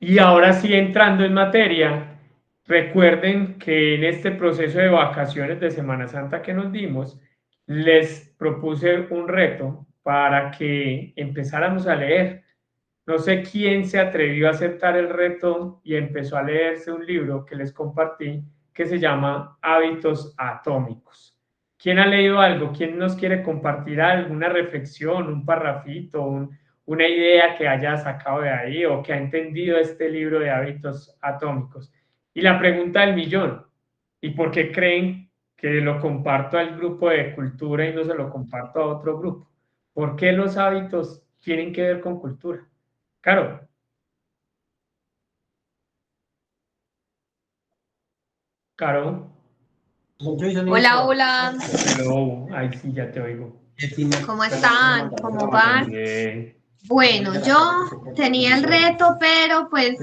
Y ahora sí, entrando en materia, recuerden que en este proceso de vacaciones de Semana Santa que nos dimos, les propuse un reto para que empezáramos a leer. No sé quién se atrevió a aceptar el reto y empezó a leerse un libro que les compartí que se llama Hábitos Atómicos. ¿Quién ha leído algo? ¿Quién nos quiere compartir alguna reflexión, un parrafito, una idea que haya sacado de ahí o que ha entendido este libro de Hábitos Atómicos? Y la pregunta del millón, ¿y por qué creen que lo comparto al grupo de cultura y no se lo comparto a otro grupo? ¿Por qué los hábitos tienen que ver con cultura? Claro, Caro, Hola, hola, hello, ahí sí ya te oigo. ¿cómo están? ¿Cómo van? Bien. Bueno, yo tenía el reto, pero pues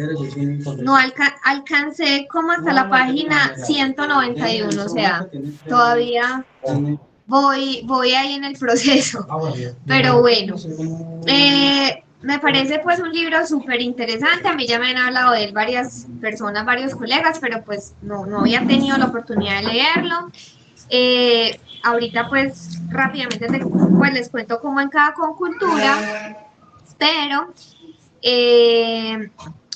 no alcancé como hasta la página 191, o sea, todavía voy ahí en el proceso, pero bueno, me parece pues un libro súper interesante, a mí ya me han hablado de él varias personas, varios colegas, pero pues no había tenido la oportunidad de leerlo. Ahorita pues rápidamente pues, les cuento cómo en cada concultura, pero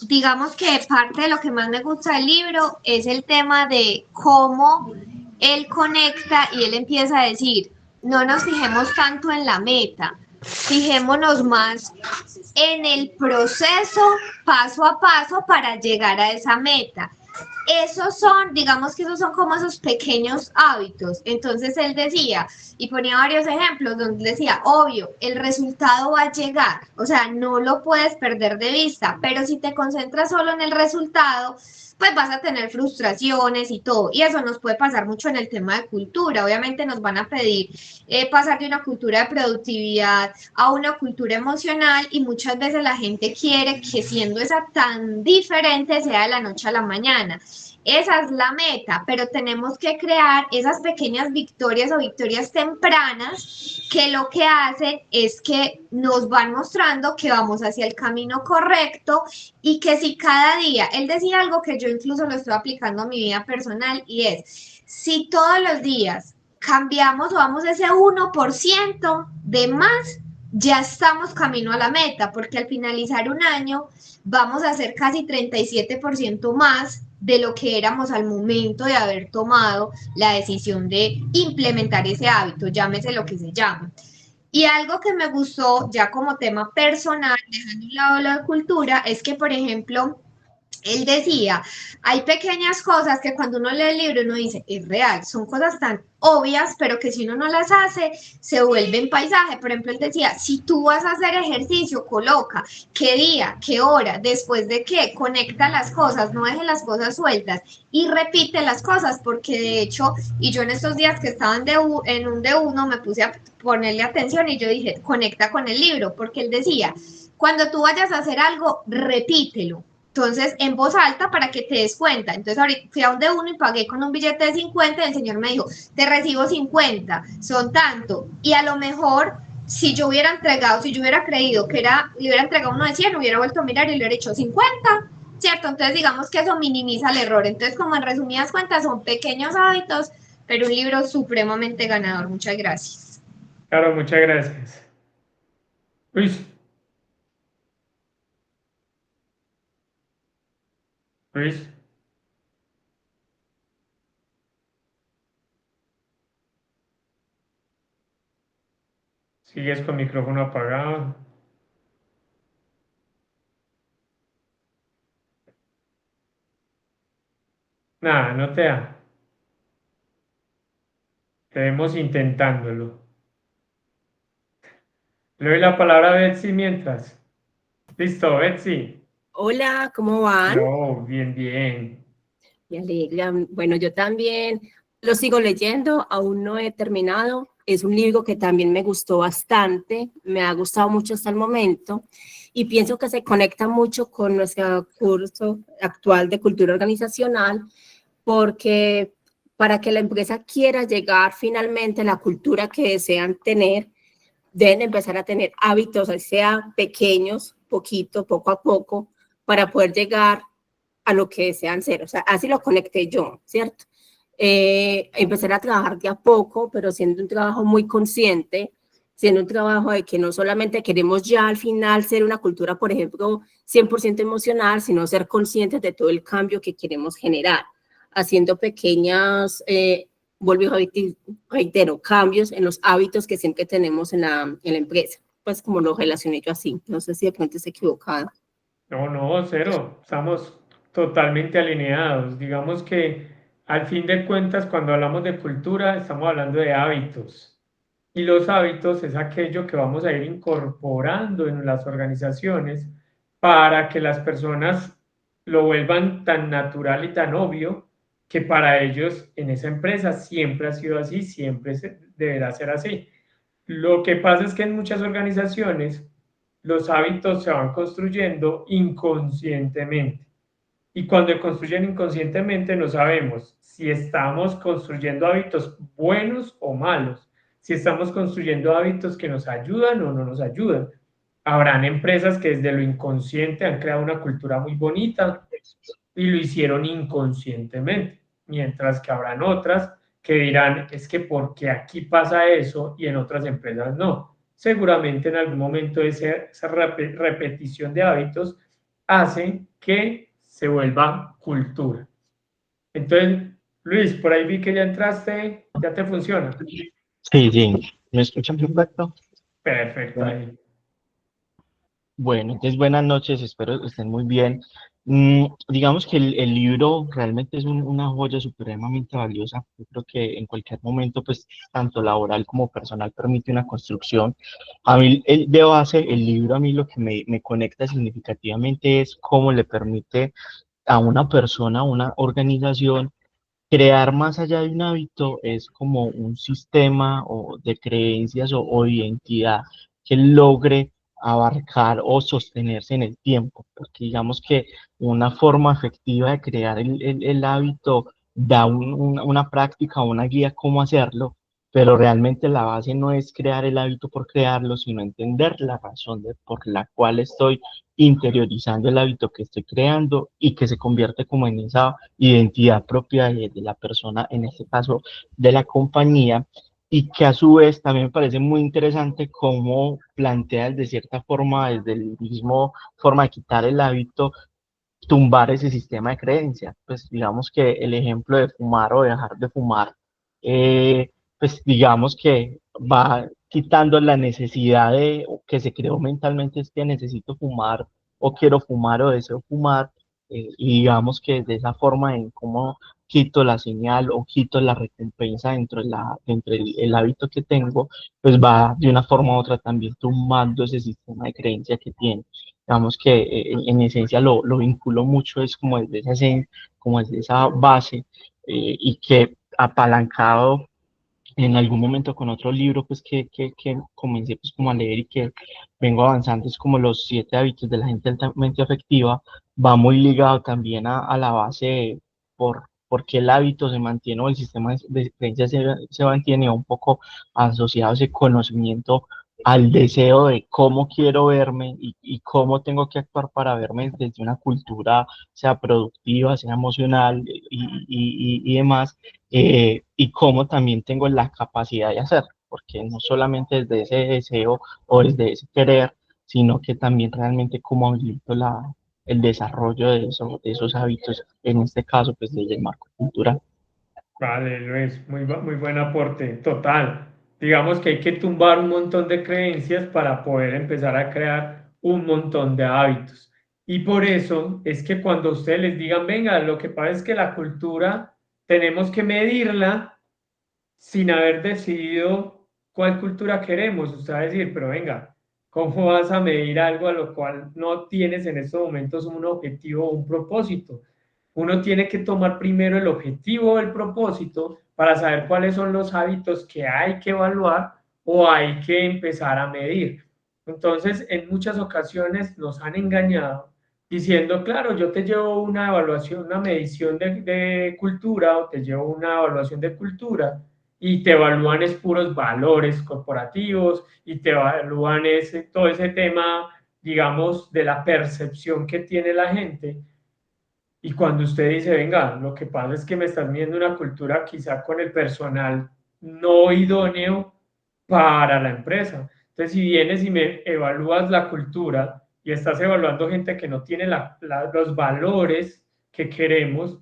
digamos que parte de lo que más me gusta del libro es el tema de cómo él conecta y él empieza a decir, no nos fijemos tanto en la meta, fijémonos más en el proceso paso a paso para llegar a esa meta. Esos son, digamos que esos son como esos pequeños hábitos. Entonces él decía, y ponía varios ejemplos donde decía, obvio, el resultado va a llegar, o sea, no lo puedes perder de vista, pero si te concentras solo en el resultado, pues vas a tener frustraciones y todo. Y eso nos puede pasar mucho en el tema de cultura. Obviamente nos van a pedir pasar de una cultura de productividad a una cultura emocional y muchas veces la gente quiere que siendo esa tan diferente sea de la noche a la mañana. Esa es la meta, pero tenemos que crear esas pequeñas victorias o victorias tempranas que lo que hacen es que nos van mostrando que vamos hacia el camino correcto y que si cada día, él decía algo que yo incluso lo estoy aplicando a mi vida personal y es, si todos los días cambiamos o vamos ese 1% de más, ya estamos camino a la meta, porque al finalizar un año vamos a hacer casi 37% más de lo que éramos al momento de haber tomado la decisión de implementar ese hábito, llámese lo que se llame. Y algo que me gustó ya como tema personal, dejando a un lado la cultura, es que, por ejemplo, él decía, hay pequeñas cosas que cuando uno lee el libro uno dice, es real, son cosas tan obvias, pero que si uno no las hace, se vuelven paisaje. Por ejemplo, él decía, si tú vas a hacer ejercicio, coloca qué día, qué hora, después de qué, conecta las cosas, no deje las cosas sueltas y repite las cosas, porque de hecho, y yo en estos días que estaba en un D1 me puse a ponerle atención y yo dije, conecta con el libro, porque él decía, cuando tú vayas a hacer algo, repítelo. Entonces, en voz alta para que te des cuenta. Entonces, ahorita fui a un D1 y pagué con un billete de 50 y el señor me dijo, te recibo 50, son tanto. Y a lo mejor, si yo hubiera entregado, si yo hubiera creído que le hubiera entregado uno de 100, hubiera vuelto a mirar y le hubiera hecho 50, ¿cierto? Entonces, digamos que eso minimiza el error. Entonces, como en resumidas cuentas, son pequeños hábitos, pero un libro supremamente ganador. Muchas gracias. Claro, muchas gracias. Luis, Luis, sigues con micrófono apagado. Nada, no te da. Estaremos intentándolo. Le doy la palabra a Betsy mientras. Listo, Betsy. Hola, ¿cómo van? No, bien, bien. Me alegra. Bueno, yo también lo sigo leyendo, aún no he terminado. Es un libro que también me gustó bastante, me ha gustado mucho hasta el momento y pienso que se conecta mucho con nuestro curso actual de cultura organizacional porque para que la empresa quiera llegar finalmente a la cultura que desean tener, deben empezar a tener hábitos, sean pequeños, poquito, poco a poco, para poder llegar a lo que desean ser. O sea, así lo conecté yo, ¿cierto? Empezar a trabajar de a poco, pero siendo un trabajo muy consciente, siendo un trabajo de que no solamente queremos ya al final ser una cultura, por ejemplo, 100% emocional, sino ser conscientes de todo el cambio que queremos generar, haciendo pequeñas, vuelvo a reitero, cambios en los hábitos que siempre tenemos en la empresa. Pues como lo relacioné yo así, no sé si de pronto estoy equivocada. No, cero, estamos totalmente alineados. Digamos que al fin de cuentas, cuando hablamos de cultura, estamos hablando de hábitos. Y los hábitos es aquello que vamos a ir incorporando en las organizaciones para que las personas lo vuelvan tan natural y tan obvio que para ellos en esa empresa siempre ha sido así, siempre deberá ser así. Lo que pasa es que en muchas organizaciones los hábitos se van construyendo inconscientemente. Y cuando construyen inconscientemente no sabemos si estamos construyendo hábitos buenos o malos, si estamos construyendo hábitos que nos ayudan o no nos ayudan. Habrán empresas que desde lo inconsciente han creado una cultura muy bonita y lo hicieron inconscientemente, mientras que habrán otras que dirán, es que porque aquí pasa eso y en otras empresas no. Seguramente en algún momento esa repetición de hábitos hace que se vuelva cultura. Entonces, Luis, por ahí vi que ya entraste, ya te funciona. Sí, sí, ¿me escuchan perfecto? Perfecto, ahí. Bueno, entonces buenas noches, espero que estén muy bien. Digamos que el libro realmente es una joya supremamente valiosa. Yo creo que en cualquier momento, pues, tanto laboral como personal, permite una construcción. A mí, de base, el libro a mí lo que me conecta significativamente es cómo le permite a una persona, a una organización, crear más allá de un hábito es como un sistema o de creencias o identidad que logre abarcar o sostenerse en el tiempo, porque digamos que una forma efectiva de crear el hábito da una práctica, una guía cómo hacerlo, pero realmente la base no es crear el hábito por crearlo, sino entender la razón por la cual estoy interiorizando el hábito que estoy creando y que se convierte como en esa identidad propia de la persona, en este caso de la compañía, y que a su vez también me parece muy interesante cómo plantea de cierta forma, desde el mismo forma de quitar el hábito, tumbar ese sistema de creencias. Pues digamos que el ejemplo de fumar o dejar de fumar, pues digamos que va quitando la necesidad de que se creó mentalmente es que necesito fumar o quiero fumar o deseo fumar, y digamos que de esa forma en cómo quito la señal o quito la recompensa dentro del hábito que tengo, pues va de una forma u otra también tumbando ese sistema de creencia que tiene. Digamos que en esencia lo vinculo mucho, es como desde esa base, y que apalancado en algún momento con otro libro pues que comencé pues como a leer y que vengo avanzando, es como los 7 hábitos de la gente altamente afectiva, va muy ligado también a la base de por qué el hábito se mantiene o el sistema de creencias se mantiene un poco asociado a ese conocimiento, al deseo de cómo quiero verme y cómo tengo que actuar para verme desde una cultura, sea productiva, sea emocional y demás, y cómo también tengo la capacidad de hacer, porque no solamente desde ese deseo o desde ese querer, sino que también realmente cómo habilito el desarrollo de esos hábitos, en este caso, pues desde el marco cultural. Vale, Luis, muy buen aporte, total. Digamos que hay que tumbar un montón de creencias para poder empezar a crear un montón de hábitos. Y por eso es que cuando ustedes les digan, venga, lo que pasa es que la cultura tenemos que medirla sin haber decidido cuál cultura queremos. Usted va a decir, pero venga, ¿cómo vas a medir algo a lo cual no tienes en estos momentos un objetivo o un propósito? Uno tiene que tomar primero el objetivo o el propósito para saber cuáles son los hábitos que hay que evaluar o hay que empezar a medir. Entonces, en muchas ocasiones nos han engañado diciendo, claro, yo te llevo una evaluación, una medición de cultura o te llevo una evaluación de cultura y te evalúan es puros valores corporativos y te evalúan todo ese tema digamos, de la percepción que tiene la gente. Y cuando usted dice, venga, lo que pasa es que me estás viendo una cultura quizá con el personal no idóneo para la empresa. Entonces, si vienes y me evalúas la cultura y estás evaluando gente que no tiene los valores que queremos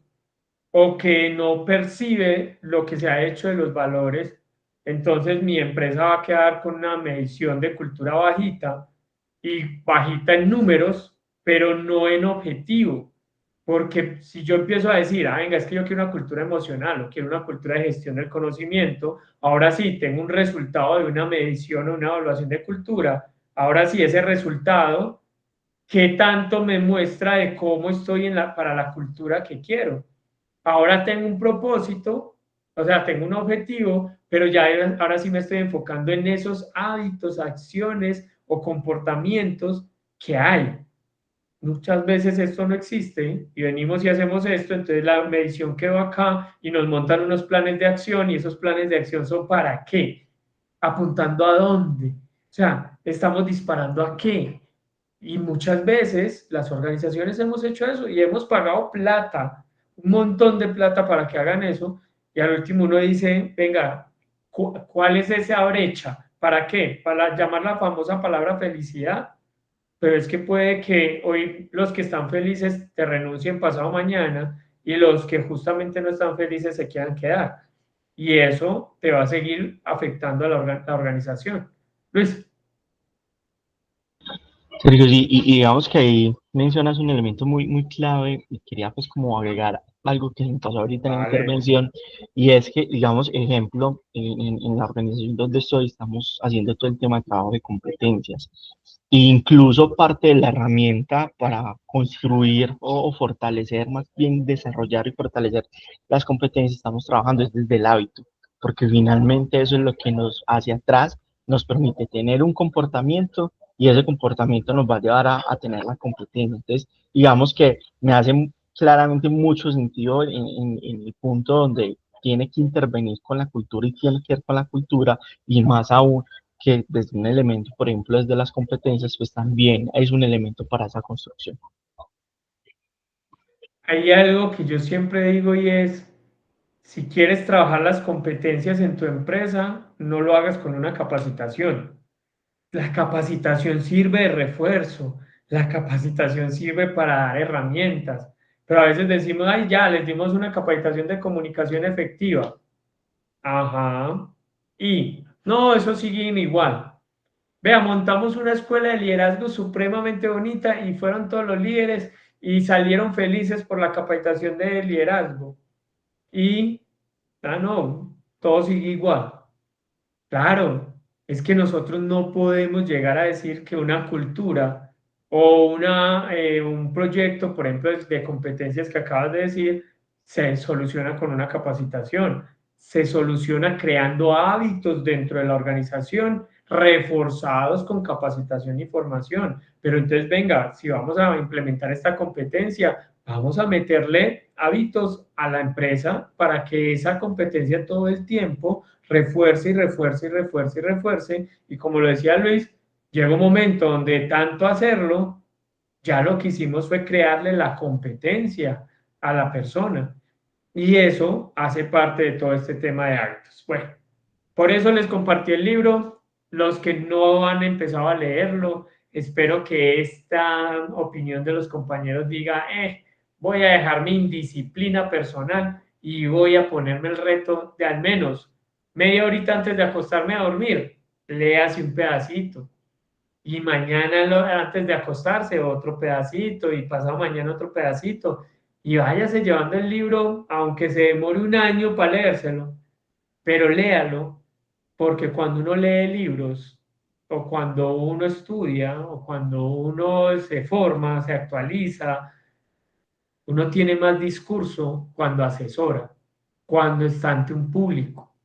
o que no percibe lo que se ha hecho de los valores, entonces mi empresa va a quedar con una medición de cultura bajita y bajita en números, pero no en objetivo. Porque si yo empiezo a decir, ah, venga, es que yo quiero una cultura emocional o quiero una cultura de gestión del conocimiento, ahora sí tengo un resultado de una medición o una evaluación de cultura, ahora sí ese resultado, ¿qué tanto me muestra de cómo estoy para la cultura que quiero? Ahora tengo un propósito, o sea, tengo un objetivo, pero ya ahora sí me estoy enfocando en esos hábitos, acciones o comportamientos que hay. Muchas veces esto no existe y venimos y hacemos esto, entonces la medición quedó acá y nos montan unos planes de acción y esos planes de acción son ¿para qué? ¿Apuntando a dónde? O sea, ¿estamos disparando a qué? Y muchas veces las organizaciones hemos hecho eso y hemos pagado plata, un montón de plata para que hagan eso y al último uno dice, venga, ¿cuál es esa brecha? ¿Para qué? ¿Para llamar la famosa palabra felicidad? Pero es que puede que hoy los que están felices te renuncien pasado mañana y los que justamente no están felices se quieran quedar. Y eso te va a seguir afectando a la organización. Luis. Sergio, sí, y digamos que ahí mencionas un elemento muy clave y quería pues como agregar algo que me pasó ahorita en la Vale. intervención y es que, digamos, ejemplo, en la organización donde estoy estamos haciendo todo el tema de trabajo de competencias. E incluso parte de la herramienta para construir o fortalecer, más bien desarrollar y fortalecer las competencias, estamos trabajando es desde el hábito, porque finalmente eso es lo que nos hacia atrás nos permite tener un comportamiento y ese comportamiento nos va a llevar a tener la competencia. Entonces, digamos que me hace claramente mucho sentido en el punto donde tiene que intervenir con la cultura y tiene que ver con la cultura y más aún que desde un elemento, por ejemplo, desde las competencias, pues también es un elemento para esa construcción. Hay algo que yo siempre digo y es, si quieres trabajar las competencias en tu empresa, no lo hagas con una capacitación. La capacitación sirve de refuerzo, la capacitación sirve para dar herramientas, pero a veces decimos, ay, ya, les dimos una capacitación de comunicación efectiva. Ajá. Y no, eso sigue igual. Vea, montamos una escuela de liderazgo supremamente bonita y fueron todos los líderes y salieron felices por la capacitación de liderazgo. Y, no, todo sigue igual. Claro, es que nosotros no podemos llegar a decir que una cultura o un proyecto, por ejemplo, de competencias que acabas de decir, se soluciona con una capacitación. Se soluciona creando hábitos dentro de la organización, reforzados con capacitación y formación. Pero entonces, venga, si vamos a implementar esta competencia, vamos a meterle hábitos a la empresa para que esa competencia todo el tiempo refuerce y refuerce y refuerce y refuerce. Y como lo decía Luis, llega un momento donde tanto hacerlo, ya lo que hicimos fue crearle la competencia a la persona. Y eso hace parte de todo este tema de hábitos. Bueno, por eso les compartí el libro. Los que no han empezado a leerlo, espero que esta opinión de los compañeros diga, voy a dejar mi indisciplina personal y voy a ponerme el reto de al menos media horita antes de acostarme a dormir, léase un pedacito. Y mañana antes de acostarse otro pedacito y pasado mañana otro pedacito. Y váyase llevando el libro, aunque se demore un año para leérselo, pero léalo, porque cuando uno lee libros, o cuando uno estudia, o cuando uno se forma, se actualiza, uno tiene más discurso cuando asesora, cuando está ante un público,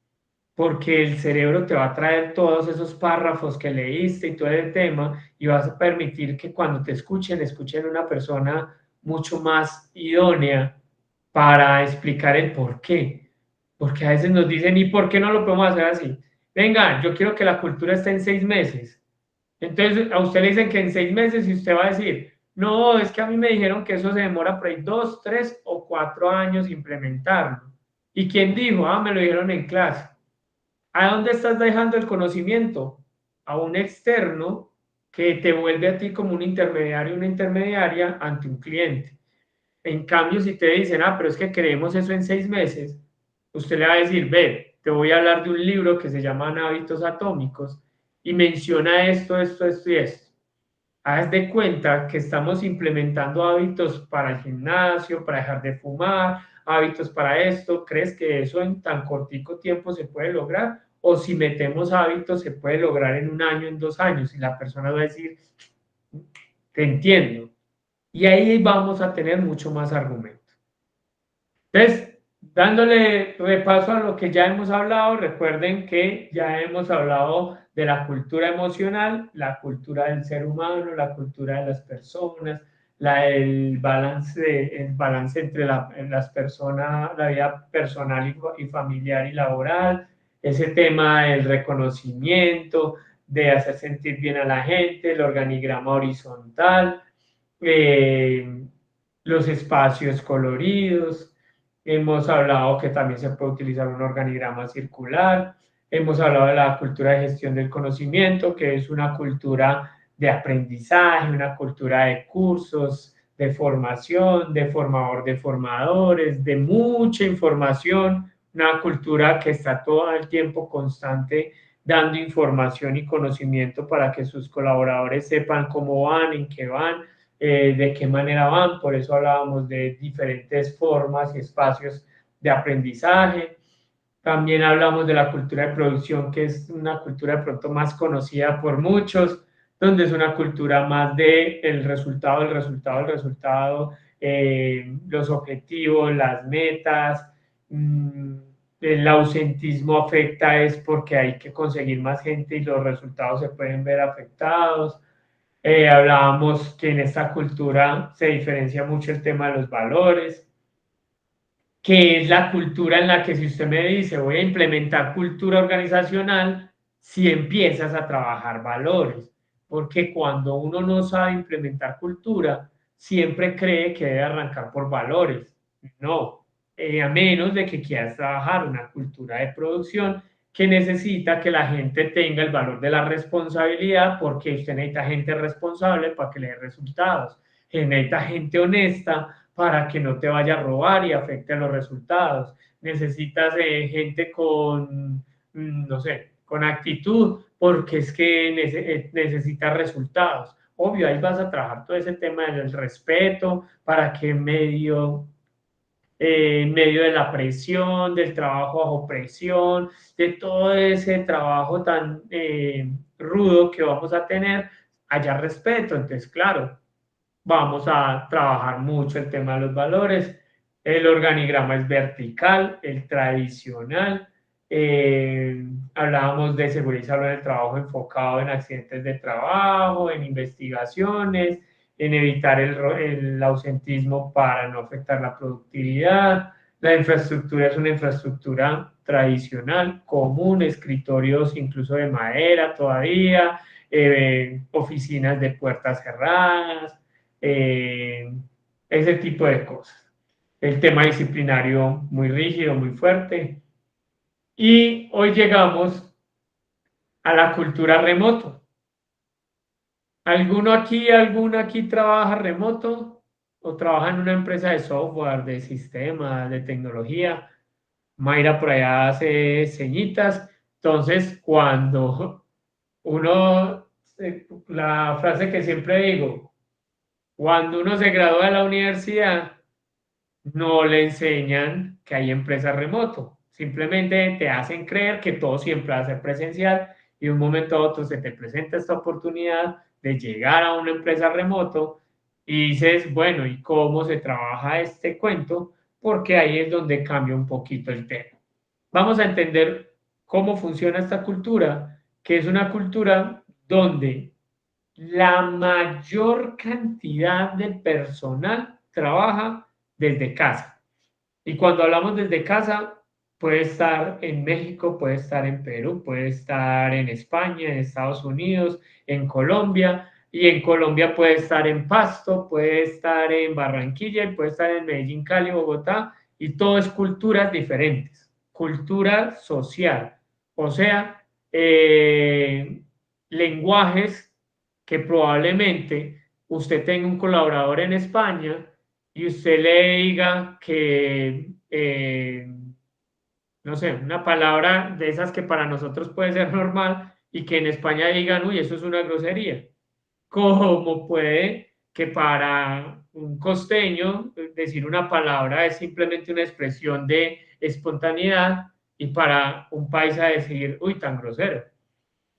porque el cerebro te va a traer todos esos párrafos que leíste y todo el tema, y vas a permitir que cuando te escuchen una persona mucho más idónea para explicar el por qué. Porque a veces nos dicen, ¿y por qué no lo podemos hacer así? Venga, yo quiero que la cultura esté en 6 meses. Entonces a usted le dicen que en 6 meses y usted va a decir, no, es que a mí me dijeron que eso se demora por ahí 2, 3 o 4 años implementarlo. ¿Y quién dijo? Ah, me lo dijeron en clase. ¿A dónde estás dejando el conocimiento? A un externo que te vuelve a ti como un intermediario, una intermediaria ante un cliente. En cambio, si te dicen, ah, pero es que queremos eso en 6 meses, usted le va a decir, ve, te voy a hablar de un libro que se llama Hábitos Atómicos y menciona esto, esto, esto y esto. Haz de cuenta que estamos implementando hábitos para el gimnasio, para dejar de fumar, hábitos para esto. ¿Crees que eso en tan cortico tiempo se puede lograr? O si metemos hábitos, se puede lograr en 1 año, en 2 años. Y la persona va a decir, te entiendo. Y ahí vamos a tener mucho más argumentos. Entonces, dándole repaso a lo que ya hemos hablado, recuerden que ya hemos hablado de la cultura emocional, la cultura del ser humano, la cultura de las personas, el balance entre las personas, la vida personal y familiar y laboral, ese tema del reconocimiento, de hacer sentir bien a la gente, el organigrama horizontal, eh, los espacios coloridos. Hemos hablado que también se puede utilizar un organigrama circular. Hemos hablado de la cultura de gestión del conocimiento, que es una cultura de aprendizaje, una cultura de cursos, de formación, de formador de formadores, de mucha información, una cultura que está todo el tiempo constante dando información y conocimiento para que sus colaboradores sepan cómo van, en qué van, de qué manera van. Por eso hablábamos de diferentes formas y espacios de aprendizaje. También hablamos de la cultura de producción, que es una cultura de pronto más conocida por muchos, donde es una cultura más de el resultado, los objetivos, las metas. El ausentismo afecta es porque hay que conseguir más gente y los resultados se pueden ver afectados. Hablábamos que en esta cultura se diferencia mucho el tema de los valores, que es la cultura en la que si usted me dice voy a implementar cultura organizacional, si empiezas a trabajar valores, porque cuando uno no sabe implementar cultura, siempre cree que debe arrancar por valores. No, a menos de que quieras trabajar una cultura de producción que necesita que la gente tenga el valor de la responsabilidad, porque usted necesita gente responsable para que le dé resultados, necesita gente honesta para que no te vaya a robar y afecte a los resultados. Necesitas gente con, no sé, con actitud, porque es que necesitas resultados. Obvio, ahí vas a trabajar todo ese tema del respeto, para que en medio de la presión, del trabajo bajo presión, de todo ese trabajo tan rudo que vamos a tener, haya respeto. Entonces, claro, vamos a trabajar mucho el tema de los valores. El organigrama es vertical, el tradicional. Hablábamos de seguridad y salud en el trabajo enfocado en accidentes de trabajo, en investigaciones, en evitar el ausentismo para no afectar la productividad. La infraestructura es una infraestructura tradicional, común, escritorios incluso de madera todavía, oficinas de puertas cerradas, ese tipo de cosas. El tema disciplinario muy rígido, muy fuerte. Y hoy llegamos a la cultura remoto. ¿Alguno aquí trabaja remoto o trabaja en una empresa de software, de sistemas, de tecnología? Mayra por allá hace señitas. Entonces, cuando uno, la frase que siempre digo, cuando uno se gradúa de la universidad, no le enseñan que hay empresas remoto. Simplemente te hacen creer que todo siempre va a ser presencial y de un momento a otro se te presenta esta oportunidad de llegar a una empresa remoto y dices, bueno, ¿y cómo se trabaja este cuento? Porque ahí es donde cambia un poquito el tema. Vamos a entender cómo funciona esta cultura, que es una cultura donde la mayor cantidad de personal trabaja desde casa. Y cuando hablamos desde casa, puede estar en México, puede estar en Perú, puede estar en España, en Estados Unidos, en Colombia, y en Colombia puede estar en Pasto, puede estar en Barranquilla, y puede estar en Medellín, Cali, Bogotá, y todo es culturas diferentes, cultura social, o sea, lenguajes que probablemente usted tenga un colaborador en España y usted le diga que no sé, una palabra de esas que para nosotros puede ser normal y que en España digan, uy, eso es una grosería. Como puede que para un costeño decir una palabra es simplemente una expresión de espontaneidad y para un paisa decir, uy, tan grosero.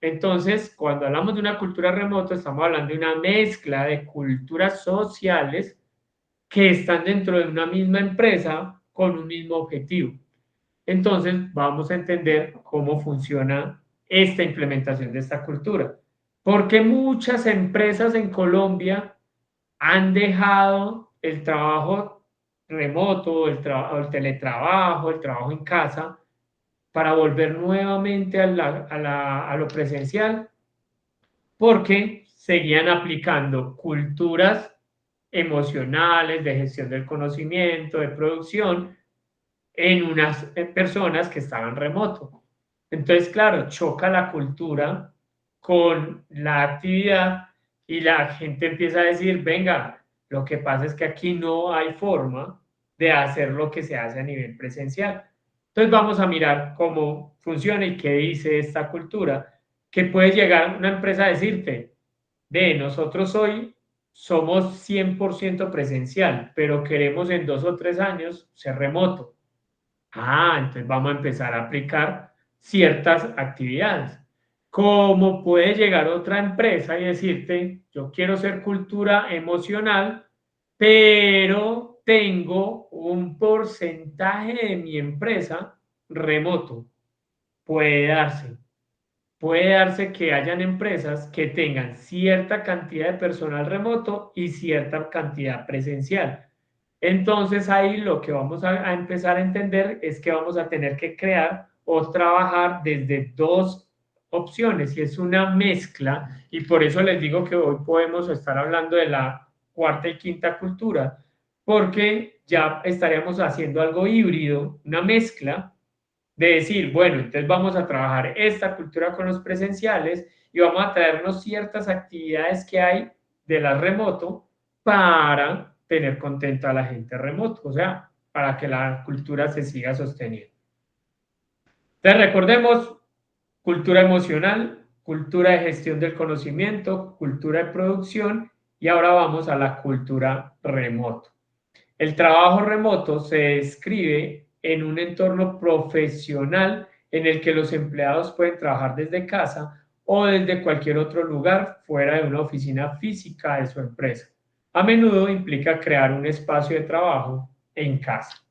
Entonces, cuando hablamos de una cultura remota, estamos hablando de una mezcla de culturas sociales que están dentro de una misma empresa con un mismo objetivo. Entonces, vamos a entender cómo funciona esta implementación de esta cultura. Porque muchas empresas en Colombia han dejado el trabajo remoto, el teletrabajo, el trabajo en casa, para volver nuevamente a lo presencial, porque seguían aplicando culturas emocionales, de gestión del conocimiento, de producción, en unas personas que estaban remoto. Entonces, claro, choca la cultura con la actividad y la gente empieza a decir, venga, lo que pasa es que aquí no hay forma de hacer lo que se hace a nivel presencial. Entonces vamos a mirar cómo funciona y qué dice esta cultura, que puede llegar una empresa a decirte, de nosotros hoy somos 100% presencial, pero queremos en 2 o 3 años ser remoto. Entonces vamos a empezar a aplicar ciertas actividades. Como puede llegar otra empresa y decirte, yo quiero ser cultura emocional, pero tengo un porcentaje de mi empresa remoto. Puede darse. Puede darse que hayan empresas que tengan cierta cantidad de personal remoto y cierta cantidad presencial. Entonces ahí lo que vamos a empezar a entender es que vamos a tener que crear o trabajar desde dos opciones y es una mezcla y por eso les digo que hoy podemos estar hablando de la cuarta y quinta cultura porque ya estaríamos haciendo algo híbrido, una mezcla de decir, bueno, entonces vamos a trabajar esta cultura con los presenciales y vamos a traernos ciertas actividades que hay de la remoto para tener contenta a la gente remoto, o sea, para que la cultura se siga sosteniendo. Entonces recordemos, cultura emocional, cultura de gestión del conocimiento, cultura de producción y ahora vamos a la cultura remoto. El trabajo remoto se describe en un entorno profesional en el que los empleados pueden trabajar desde casa o desde cualquier otro lugar fuera de una oficina física de su empresa. A menudo implica crear un espacio de trabajo en casa.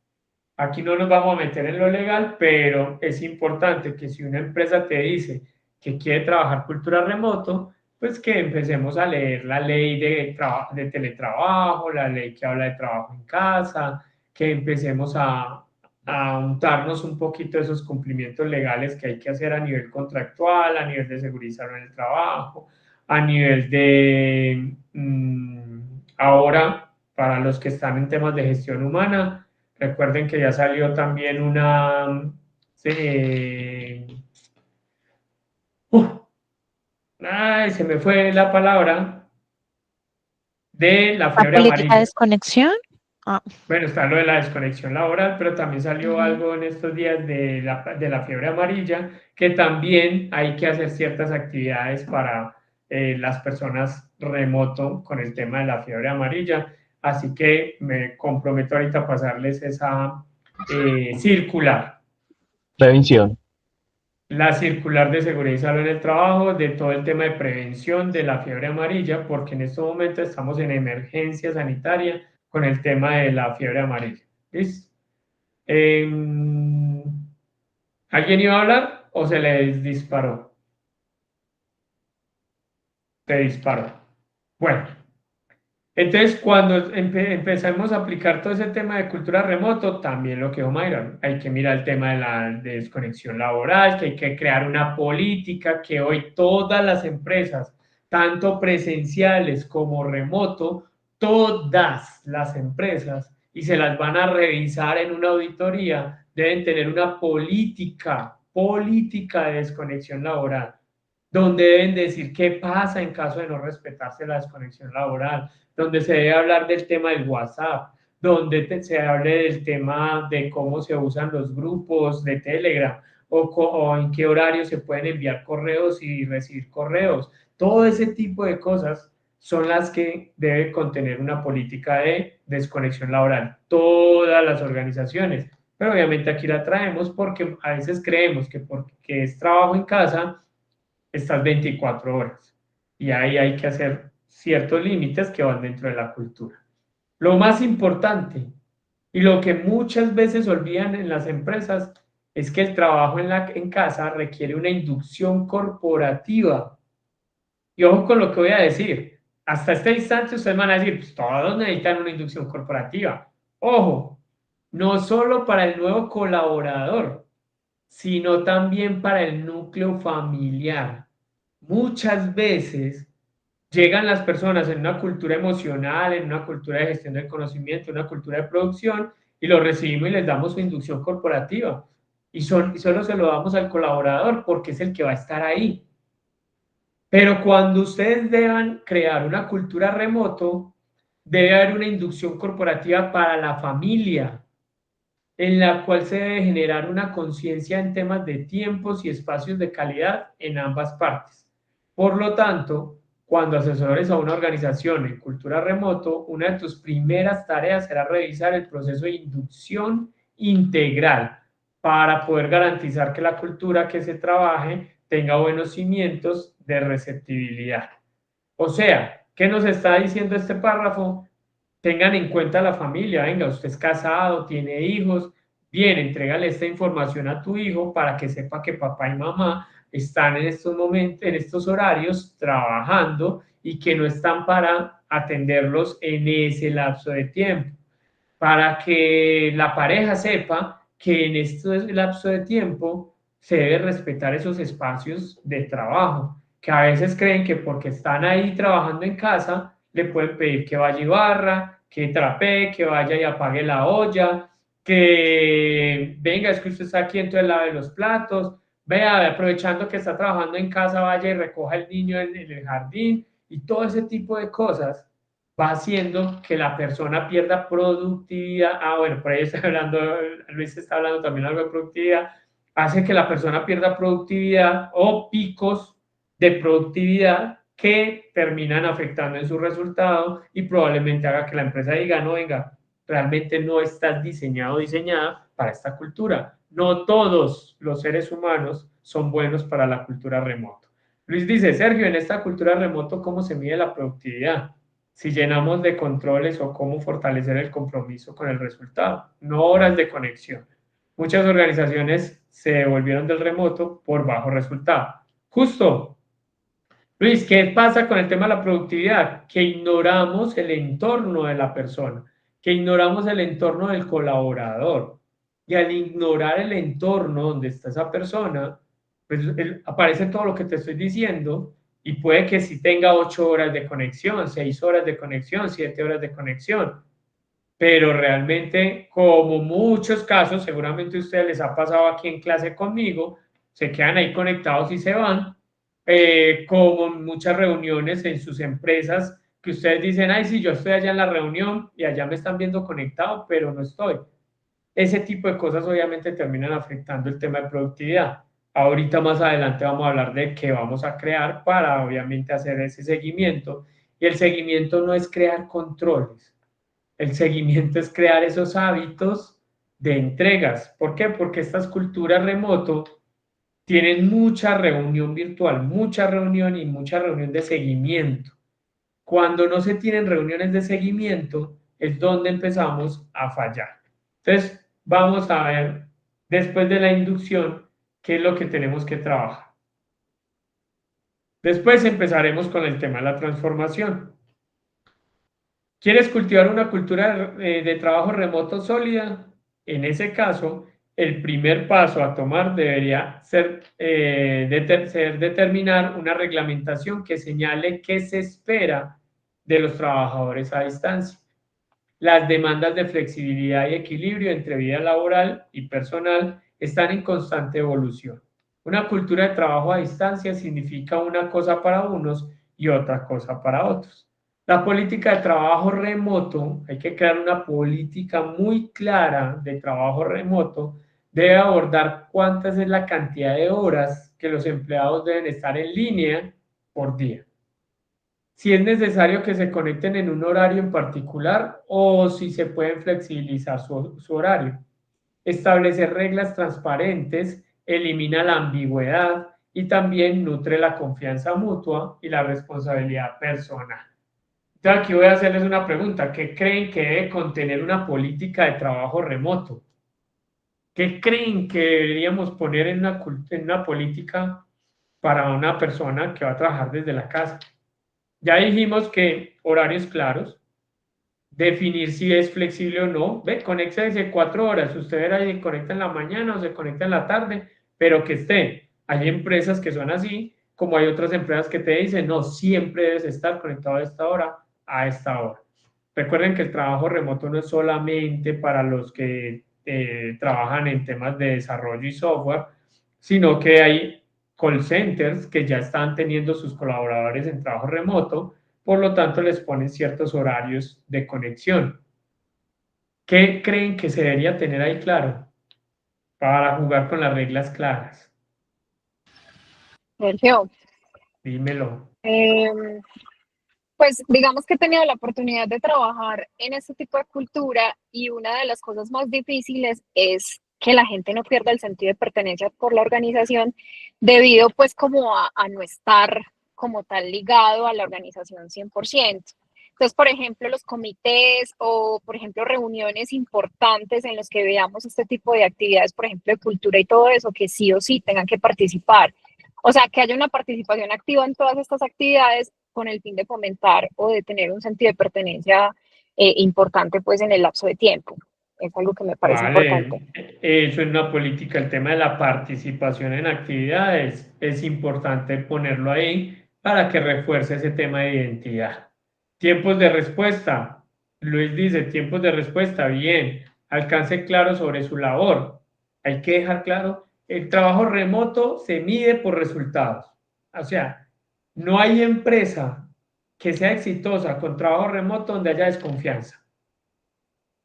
Aquí no nos vamos a meter en lo legal, pero es importante que si una empresa te dice que quiere trabajar cultura remoto, pues que empecemos a leer la ley de teletrabajo, la ley que habla de trabajo en casa, que empecemos a untarnos un poquito de esos cumplimientos legales que hay que hacer a nivel contractual, a nivel de seguridad en el trabajo, a nivel de ahora, para los que están en temas de gestión humana, recuerden que ya salió también una... se me fue la palabra de la ¿La fiebre política de amarilla. desconexión? Ah, Bueno, está lo de la desconexión laboral, pero también salió algo en estos días de la fiebre amarilla, que también hay que hacer ciertas actividades para las personas remoto con el tema de la fiebre amarilla. Así que me comprometo ahorita a pasarles esa circular. Prevención. La circular de seguridad y salud en el trabajo, de todo el tema de prevención de la fiebre amarilla, porque en estos momentos estamos en emergencia sanitaria con el tema de la fiebre amarilla. ¿Listo? ¿Alguien iba a hablar o se les disparó? Se disparó. Bueno, Entonces, cuando empezamos a aplicar todo ese tema de cultura remoto, también lo que dijo Mayra, hay que mirar el tema de la desconexión laboral, que hay que crear una política que hoy todas las empresas, tanto presenciales como remoto, todas las empresas, y se las van a revisar en una auditoría, deben tener una política de desconexión laboral, donde deben decir qué pasa en caso de no respetarse la desconexión laboral, donde se debe hablar del tema del WhatsApp, donde se hable del tema de cómo se usan los grupos de Telegram o en qué horario se pueden enviar correos y recibir correos. Todo ese tipo de cosas son las que debe contener una política de desconexión laboral. Todas las organizaciones. Pero obviamente aquí la traemos porque a veces creemos que porque es trabajo en casa, estas 24 horas. Y ahí hay que hacer ciertos límites que van dentro de la cultura. Lo más importante y lo que muchas veces olvidan en las empresas es que el trabajo en casa requiere una inducción corporativa. Y ojo con lo que voy a decir. Hasta este instante ustedes van a decir, pues todos necesitan una inducción corporativa. Ojo, no solo para el nuevo colaborador, sino también para el núcleo familiar. Muchas veces llegan las personas en una cultura emocional, en una cultura de gestión del conocimiento, en una cultura de producción, y lo recibimos y les damos su inducción corporativa. Y solo se lo damos al colaborador porque es el que va a estar ahí. Pero cuando ustedes deban crear una cultura remoto, debe haber una inducción corporativa para la familia, en la cual se debe generar una conciencia en temas de tiempos y espacios de calidad en ambas partes. Por lo tanto, cuando asesores a una organización en cultura remoto, una de tus primeras tareas será revisar el proceso de inducción integral para poder garantizar que la cultura que se trabaje tenga buenos cimientos de receptibilidad. O sea, ¿qué nos está diciendo este párrafo? Tengan en cuenta la familia, venga, usted es casado, tiene hijos, bien, entrégale esta información a tu hijo para que sepa que papá y mamá están en estos momentos, en estos horarios trabajando y que no están para atenderlos en ese lapso de tiempo, para que la pareja sepa que en este lapso de tiempo se debe respetar esos espacios de trabajo, que a veces creen que porque están ahí trabajando en casa, le pueden pedir que vaya y barra, que trapee, que vaya y apague la olla, que venga, es que usted está aquí, entonces lave los platos, vea, aprovechando que está trabajando en casa, vaya y recoja el niño en el jardín, y todo ese tipo de cosas va haciendo que la persona pierda productividad. Ah, bueno, por ahí está hablando, Luis está hablando también algo de productividad, hace que la persona pierda productividad o picos de productividad que terminan afectando en su resultado y probablemente haga que la empresa diga, no, venga, realmente no estás diseñado o diseñada para esta cultura. No todos los seres humanos son buenos para la cultura remoto. Luis dice, Sergio, en esta cultura remoto, ¿cómo se mide la productividad? Si llenamos de controles o cómo fortalecer el compromiso con el resultado, no horas de conexión. Muchas organizaciones se volvieron del remoto por bajo resultado. Justo, Luis, ¿qué pasa con el tema de la productividad? Que ignoramos el entorno de la persona, que ignoramos el entorno del colaborador. Y al ignorar el entorno donde está esa persona, pues aparece todo lo que te estoy diciendo y puede que sí tenga 8 horas de conexión, 6 horas de conexión, 7 horas de conexión. Pero realmente, como muchos casos, seguramente a ustedes les ha pasado aquí en clase conmigo, se quedan ahí conectados y se van, como en muchas reuniones en sus empresas, que ustedes dicen, ay, sí, yo estoy allá en la reunión y allá me están viendo conectado, pero no estoy. Ese tipo de cosas obviamente terminan afectando el tema de productividad. Ahorita más adelante vamos a hablar de qué vamos a crear para obviamente hacer ese seguimiento. Y el seguimiento no es crear controles, el seguimiento es crear esos hábitos de entregas. ¿Por qué? Porque estas culturas remoto tienen mucha reunión virtual, mucha reunión y mucha reunión de seguimiento. Cuando no se tienen reuniones de seguimiento es donde empezamos a fallar. Entonces, vamos a ver después de la inducción qué es lo que tenemos que trabajar. Después empezaremos con el tema de la transformación. ¿Quieres cultivar una cultura de trabajo remoto sólida? En ese caso, el primer paso a tomar debería ser determinar una reglamentación que señale qué se espera de los trabajadores a distancia. Las demandas de flexibilidad y equilibrio entre vida laboral y personal están en constante evolución. Una cultura de trabajo a distancia significa una cosa para unos y otra cosa para otros. La política de trabajo remoto, hay que crear una política muy clara de trabajo remoto, debe abordar cuántas es la cantidad de horas que los empleados deben estar en línea por día. Si es necesario que se conecten en un horario en particular o si se pueden flexibilizar su horario. Establecer reglas transparentes elimina la ambigüedad y también nutre la confianza mutua y la responsabilidad personal. Entonces aquí voy a hacerles una pregunta. ¿Qué creen que debe contener una política de trabajo remoto? ¿Qué creen que deberíamos poner en una política para una persona que va a trabajar desde la casa? Ya dijimos que horarios claros, definir si es flexible o no. Ve, conéctese 4 horas. Usted verá si se conecta en la mañana o se conecta en la tarde, pero que esté. Hay empresas que son así, como hay otras empresas que te dicen, no, siempre debes estar conectado a esta hora, a esta hora. Recuerden que el trabajo remoto no es solamente para los que trabajan en temas de desarrollo y software, sino que hay call centers que ya están teniendo sus colaboradores en trabajo remoto, por lo tanto les ponen ciertos horarios de conexión. ¿Qué creen que se debería tener ahí claro para jugar con las reglas claras? Sergio, Dímelo. pues digamos que he tenido la oportunidad de trabajar en este tipo de cultura y una de las cosas más difíciles es que la gente no pierda el sentido de pertenencia por la organización debido pues como a no estar como tal ligado a la organización 100%. Entonces, por ejemplo, los comités o, por ejemplo, reuniones importantes en los que veamos este tipo de actividades, por ejemplo, de cultura y todo eso, que sí o sí tengan que participar. O sea, que haya una participación activa en todas estas actividades con el fin de fomentar o de tener un sentido de pertenencia importante pues en el lapso de tiempo. Es algo que me parece Vale, importante. eso es una política, el tema de la participación en actividades, es importante ponerlo ahí para que refuerce ese tema de identidad. Tiempos de respuesta, Luis dice, tiempos de respuesta, bien, alcance claro sobre su labor. Hay que dejar claro, el trabajo remoto se mide por resultados. O sea, no hay empresa que sea exitosa con trabajo remoto donde haya desconfianza.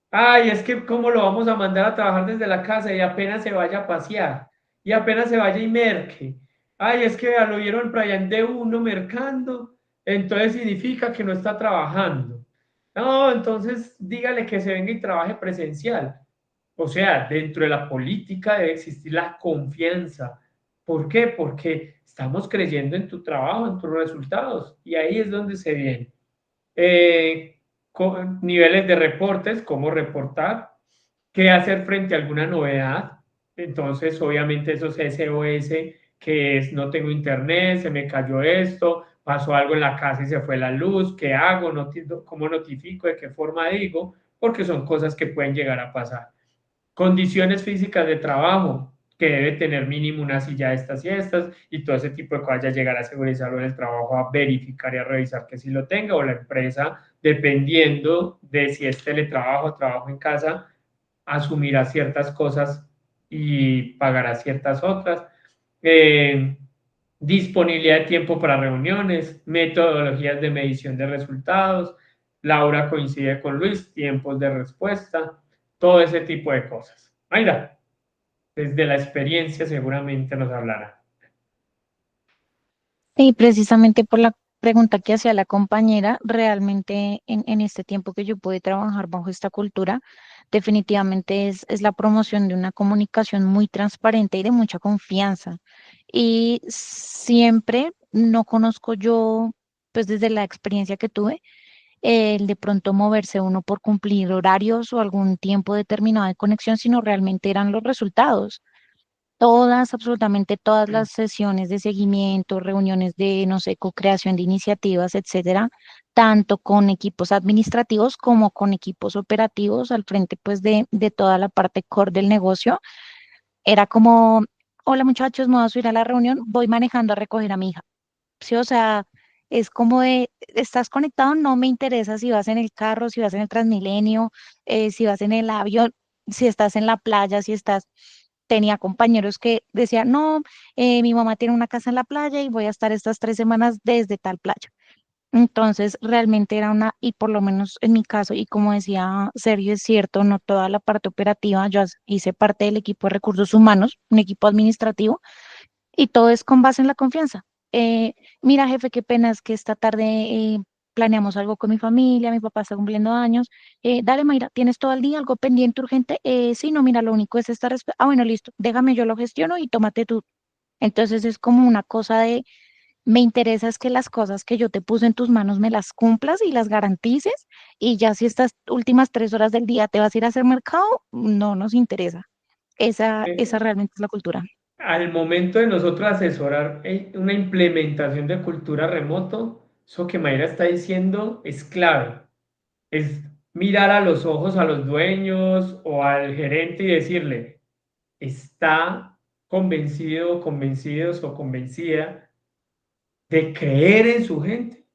Ay, es que cómo lo vamos a mandar a trabajar desde la casa y apenas se vaya a pasear y apenas se vaya y merque. Ay, es que lo vieron por allá en D1 mercando, entonces significa que no está trabajando. No, entonces dígale que se venga y trabaje presencial. O sea, dentro de la política debe existir la confianza. ¿Por qué? Porque estamos creyendo en tu trabajo, en tus resultados y ahí es donde se viene. Niveles de reportes, cómo reportar, qué hacer frente a alguna novedad. Entonces, obviamente, esos SOS que es no tengo internet, se me cayó esto, pasó algo en la casa y se fue la luz, ¿qué hago? ¿Cómo notifico? ¿De qué forma digo? Porque son cosas que pueden llegar a pasar. Condiciones físicas de trabajo, que debe tener mínimo una silla de estas y estas, y todo ese tipo de cosas, ya llegar a segurizarlo en el trabajo, a verificar y a revisar que sí lo tenga, o la empresa, dependiendo de si es teletrabajo o trabajo en casa, asumirá ciertas cosas y pagará ciertas otras. Eh, Disponibilidad de tiempo para reuniones, metodologías de medición de resultados, Laura coincide con Luis, tiempos de respuesta, todo ese tipo de cosas. Mira, desde la experiencia seguramente nos hablará. Sí, precisamente por la pregunta que hacía la compañera, realmente en este tiempo que yo pude trabajar bajo esta cultura, definitivamente es la promoción de una comunicación muy transparente y de mucha confianza. Y siempre no conozco yo, pues desde la experiencia que tuve, el de pronto moverse uno por cumplir horarios o algún tiempo determinado de conexión, sino realmente eran los resultados. Todas, absolutamente todas las sesiones de seguimiento, reuniones de, no sé, co-creación de iniciativas, etcétera, tanto con equipos administrativos como con equipos operativos al frente, pues, de toda la parte core del negocio. Era como, hola muchachos, me voy a subir a la reunión, voy manejando a recoger a mi hija. Sí, o sea, es como de, ¿estás conectado? No me interesa si vas en el carro, si vas en el Transmilenio, si vas en el avión, si estás en la playa, si estás... Tenía compañeros que decían, no, mi mamá tiene una casa en la playa y voy a estar estas 3 semanas desde tal playa. Entonces, realmente era una, y por lo menos en mi caso, y como decía Sergio, es cierto, no toda la parte operativa, hice parte del equipo de recursos humanos, un equipo administrativo, y todo es con base en la confianza. Mira, jefe, qué pena es que esta tarde planeamos algo con mi familia, mi papá está cumpliendo años. Dale, Mayra, ¿tienes todo el día algo pendiente urgente? Sí, no, mira, lo único es estar... Ah, bueno, listo, déjame, yo lo gestiono y tómate tú. Entonces es como una cosa de, me interesa es que las cosas que yo te puse en tus manos me las cumplas y las garantices, y ya si estas últimas 3 horas del día te vas a ir a hacer mercado, no nos interesa. Esa realmente es la cultura. Al momento de nosotros asesorar una implementación de cultura remoto, eso que Mayra está diciendo es clave. Es mirar a los ojos a los dueños o al gerente y decirle, ¿está convencido, convencidos o convencida de creer en su gente?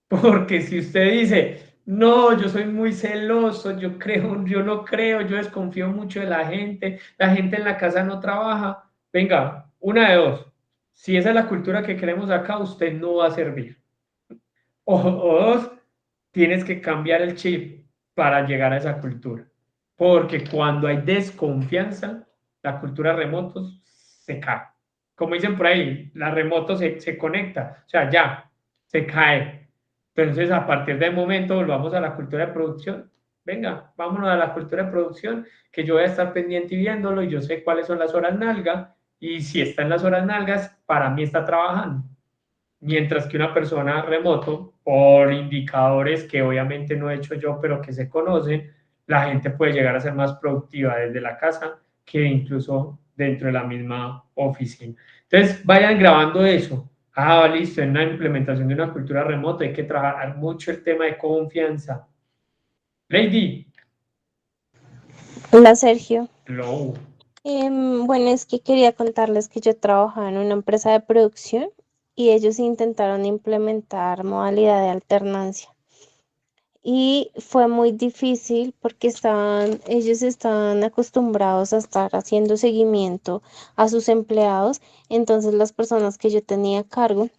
Porque si usted dice, no, yo soy muy celoso, yo no creo, yo desconfío mucho de la gente en la casa no trabaja, venga, una de dos. Si esa es la cultura que queremos acá, usted no va a servir. O dos, tienes que cambiar el chip para llegar a esa cultura. Porque cuando hay desconfianza, la cultura remoto se cae. Como dicen por ahí, la remoto se conecta, o sea, ya, se cae. Entonces, a partir del momento, volvamos a la cultura de producción. Venga, vámonos a la cultura de producción, que yo voy a estar pendiente y viéndolo, y yo sé cuáles son las horas nalga, y si está en las horas nalgas, para mí está trabajando. Mientras que una persona remoto, por indicadores que obviamente no he hecho yo, pero que se conocen, la gente puede llegar a ser más productiva desde la casa que incluso dentro de la misma oficina. Entonces, vayan grabando eso. Ah, listo, en la implementación de una cultura remota hay que trabajar mucho el tema de confianza. Lady. Hola Sergio. Hello. Bueno, es que quería contarles que yo trabajaba en una empresa de producción y ellos intentaron implementar modalidad de alternancia. Y fue muy difícil porque ellos estaban acostumbrados a estar haciendo seguimiento a sus empleados. Entonces las personas que yo tenía a cargo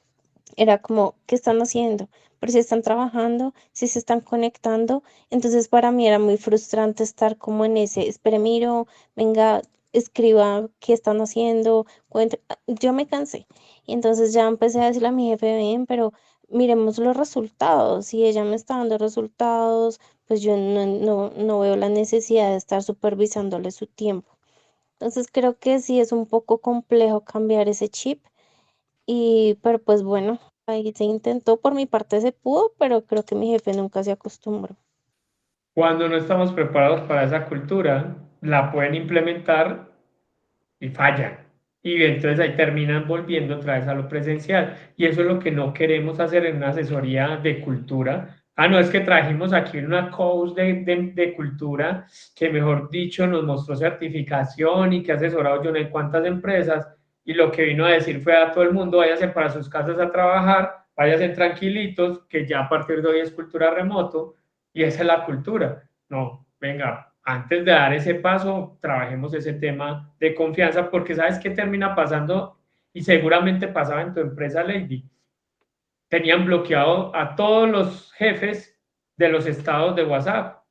era como, ¿qué están haciendo? Pero si están trabajando, si se están conectando. Entonces para mí era muy frustrante estar como en ese, espere, miro, venga, escriba qué están haciendo, cuente. Yo me cansé. Y entonces ya empecé a decirle a mi jefe, ven, pero miremos los resultados. Si ella me está dando resultados, pues yo no veo la necesidad de estar supervisándole su tiempo. Entonces creo que sí es un poco complejo cambiar ese chip. Pero pues bueno, ahí se intentó, por mi parte se pudo, pero creo que mi jefe nunca se acostumbró. Cuando no estamos preparados para esa cultura, la pueden implementar y fallan. Y entonces ahí terminan volviendo otra vez a lo presencial. Y eso es lo que no queremos hacer en una asesoría de cultura. Ah, no, es que trajimos aquí una coach de cultura que, mejor dicho, nos mostró certificación y que ha asesorado yo no sé cuántas empresas. Y lo que vino a decir fue a todo el mundo, váyase para sus casas a trabajar, váyase tranquilitos, que ya a partir de hoy es cultura remoto y esa es la cultura. No, venga, antes de dar ese paso, trabajemos ese tema de confianza, porque ¿sabes qué termina pasando? Y seguramente pasaba en tu empresa, Lady. Tenían bloqueado a todos los jefes de los estados de WhatsApp,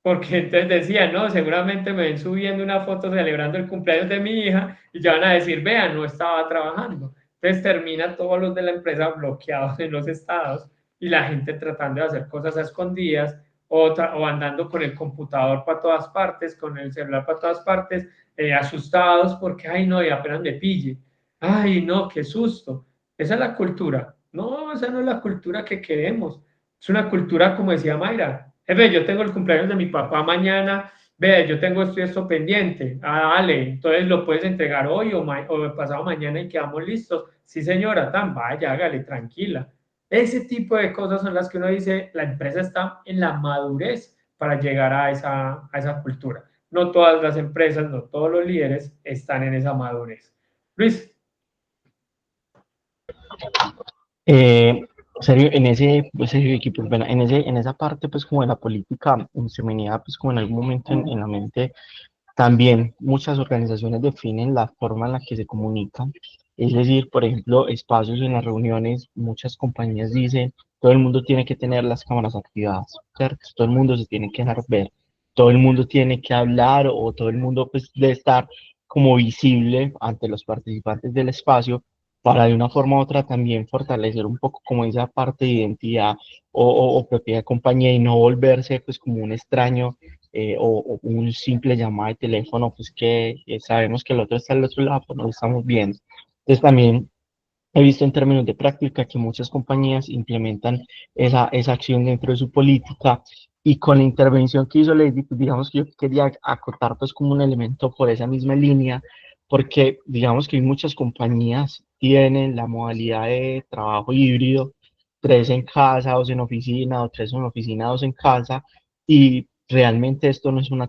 porque entonces decían, no, seguramente me ven subiendo una foto celebrando el cumpleaños de mi hija y ya van a decir, vean, no estaba trabajando. Entonces termina todos los de la empresa bloqueados en los estados y la gente tratando de hacer cosas a escondidas o andando con el computador para todas partes, con el celular para todas partes, asustados porque, ay no, y apenas me pille. Ay no, qué susto. Esa es la cultura. No, esa no es la cultura que queremos. Es una cultura, como decía Mayra, jefe, yo tengo el cumpleaños de mi papá mañana ve, yo tengo esto pendiente, dale, entonces lo puedes entregar hoy o pasado mañana y quedamos listos. Sí, señora, tan, vaya, hágale, tranquila. Ese tipo de cosas son las que uno dice, la empresa está en la madurez para llegar a esa cultura. No todas las empresas, no todos los líderes están en esa madurez. Luis. Serio, en ese, pues, serio, equipo, bueno, en esa parte, pues, como de la política, se me venía, pues, como en algún momento en la mente, también muchas organizaciones definen la forma en la que se comunican. Es decir, por ejemplo, espacios en las reuniones, muchas compañías dicen, todo el mundo tiene que tener las cámaras activadas, ¿cierto? Todo el mundo se tiene que dejar ver, todo el mundo tiene que hablar o todo el mundo, pues, debe estar como visible ante los participantes del espacio para de una forma u otra también fortalecer un poco como esa parte de identidad o propiedad de compañía y no volverse pues como un extraño o un simple llamada de teléfono, pues que sabemos que el otro está al otro lado, pues no lo estamos viendo. Entonces también he visto en términos de práctica que muchas compañías implementan esa acción dentro de su política y con la intervención que hizo Lady, pues digamos que yo quería acotar pues como un elemento por esa misma línea, porque digamos que muchas compañías tienen la modalidad de trabajo híbrido, 3 en casa, 2 en oficina, o 3 en oficina, 2 en casa, y realmente esto no es una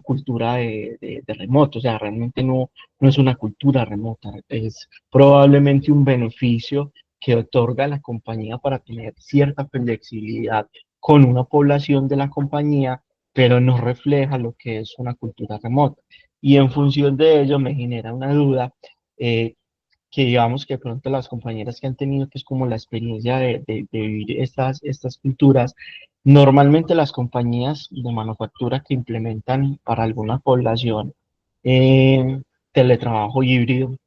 cultura de remoto, o sea, realmente no es una cultura remota, es probablemente un beneficio que otorga la compañía para tener cierta flexibilidad con una población de la compañía, pero no refleja lo que es una cultura remota. Y en función de ello me genera una duda, que digamos que de pronto las compañeras que han tenido pues como la experiencia de vivir estas culturas, normalmente las compañías de manufactura que implementan para alguna población eh, teletrabajo híbrido,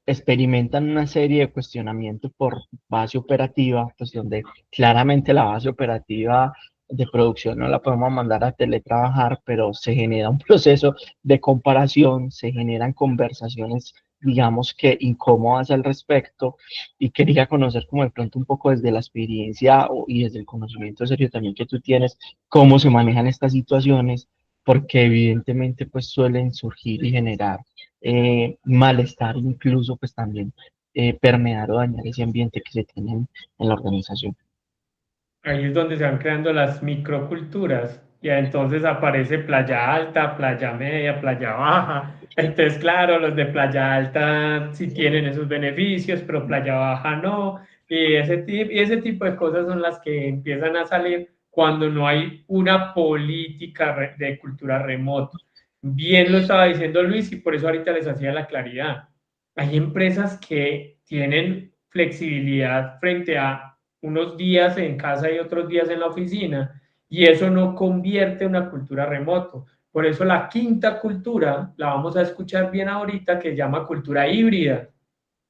experimentan una serie de cuestionamientos por base operativa, pues donde claramente la base operativa de producción no la podemos mandar a teletrabajar, pero se genera un proceso de comparación, se generan conversaciones, digamos que incómodas al respecto, y quería conocer como de pronto un poco desde la experiencia y desde el conocimiento serio también que tú tienes, cómo se manejan estas situaciones, porque evidentemente pues suelen surgir y generar malestar, incluso pues también permear o dañar ese ambiente que se tiene en la organización. Ahí es donde se van creando las microculturas y entonces aparece playa alta, playa media, playa baja. Entonces, claro, los de playa alta sí tienen esos beneficios, pero playa baja no. Y ese tipo de cosas son las que empiezan a salir cuando no hay una política de cultura remota. Bien lo estaba diciendo Luis y por eso ahorita les hacía la claridad. Hay empresas que tienen flexibilidad frente a unos días en casa y otros días en la oficina, y eso no convierte una cultura remoto. Por eso la quinta cultura la vamos a escuchar bien ahorita, que se llama cultura híbrida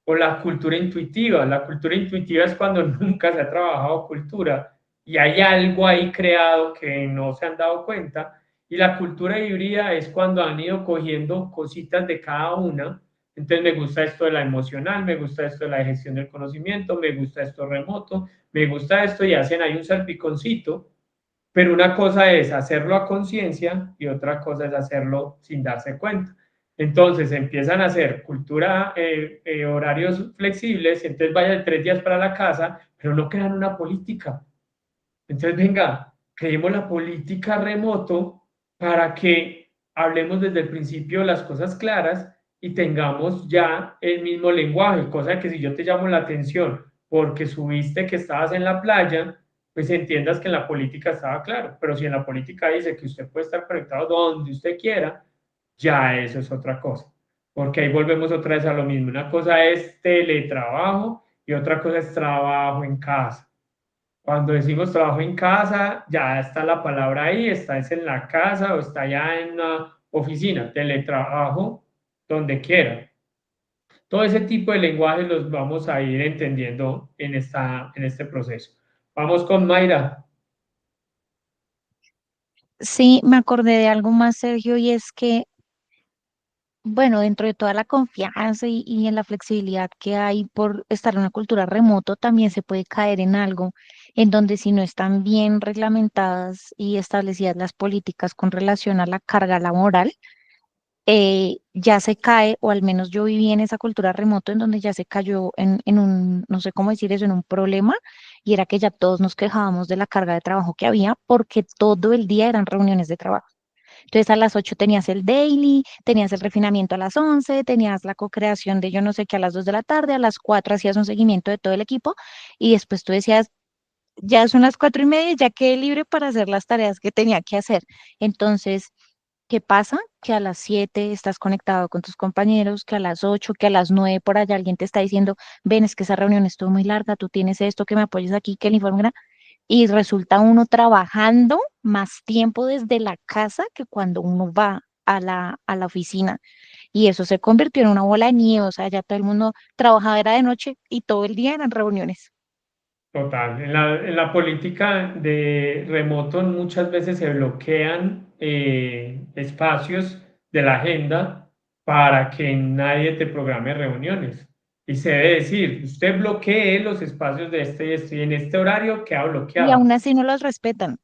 o la cultura intuitiva. La cultura intuitiva es cuando nunca se ha trabajado cultura y hay algo ahí creado que no se han dado cuenta. Y la cultura híbrida es cuando han ido cogiendo cositas de cada una. Entonces me gusta esto de la emocional, me gusta esto de la gestión del conocimiento, me gusta esto remoto, me gusta esto y hacen ahí un salpiconcito, pero una cosa es hacerlo a conciencia y otra cosa es hacerlo sin darse cuenta. Entonces empiezan a hacer cultura, horarios flexibles, entonces vayan 3 días para la casa, pero no crean una política. Entonces, venga, creemos la política remoto para que hablemos desde el principio las cosas claras y tengamos ya el mismo lenguaje, cosa que si yo te llamo la atención porque subiste que estabas en la playa, pues entiendas que en la política estaba claro, pero si en la política dice que usted puede estar conectado donde usted quiera, ya eso es otra cosa, porque ahí volvemos otra vez a lo mismo. Una cosa es teletrabajo y otra cosa es trabajo en casa. Cuando decimos trabajo en casa, ya está la palabra ahí, está es en la casa o está ya en una oficina, teletrabajo, donde quiera. Todo ese tipo de lenguajes los vamos a ir entendiendo en este proceso. Vamos con Mayra. Sí, me acordé de algo más, Sergio, y es que Bueno, dentro de toda la confianza y en la flexibilidad que hay por estar en una cultura remoto, también se puede caer en algo en donde si no están bien reglamentadas y establecidas las políticas con relación a la carga laboral, ya se cae, o al menos yo viví en esa cultura remoto en donde ya se cayó en un, no sé cómo decir eso, en un problema, y era que ya todos nos quejábamos de la carga de trabajo que había porque todo el día eran reuniones de trabajo. Entonces a las 8 tenías el daily, tenías el refinamiento a las 11, tenías la co-creación de yo no sé qué a las 2 de la tarde, a las 4 hacías un seguimiento de todo el equipo y después tú decías, ya son las 4:30, ya quedé libre para hacer las tareas que tenía que hacer. Entonces, ¿qué pasa? Que a las 7 estás conectado con tus compañeros, que a las 8, que a las 9 por allá alguien te está diciendo, ven, es que esa reunión estuvo muy larga, tú tienes esto, que me apoyes aquí, que el informe y resulta uno trabajando más tiempo desde la casa que cuando uno va a la oficina. Y eso se convirtió en una bola de nieve, o sea, ya todo el mundo trabajaba era de noche y todo el día eran reuniones. Total. En la política de remoto muchas veces se bloquean espacios de la agenda para que nadie te programe reuniones. Y se debe decir, usted bloquee los espacios de este y este, y en este horario queda Y aún bloqueado. así no los respetan.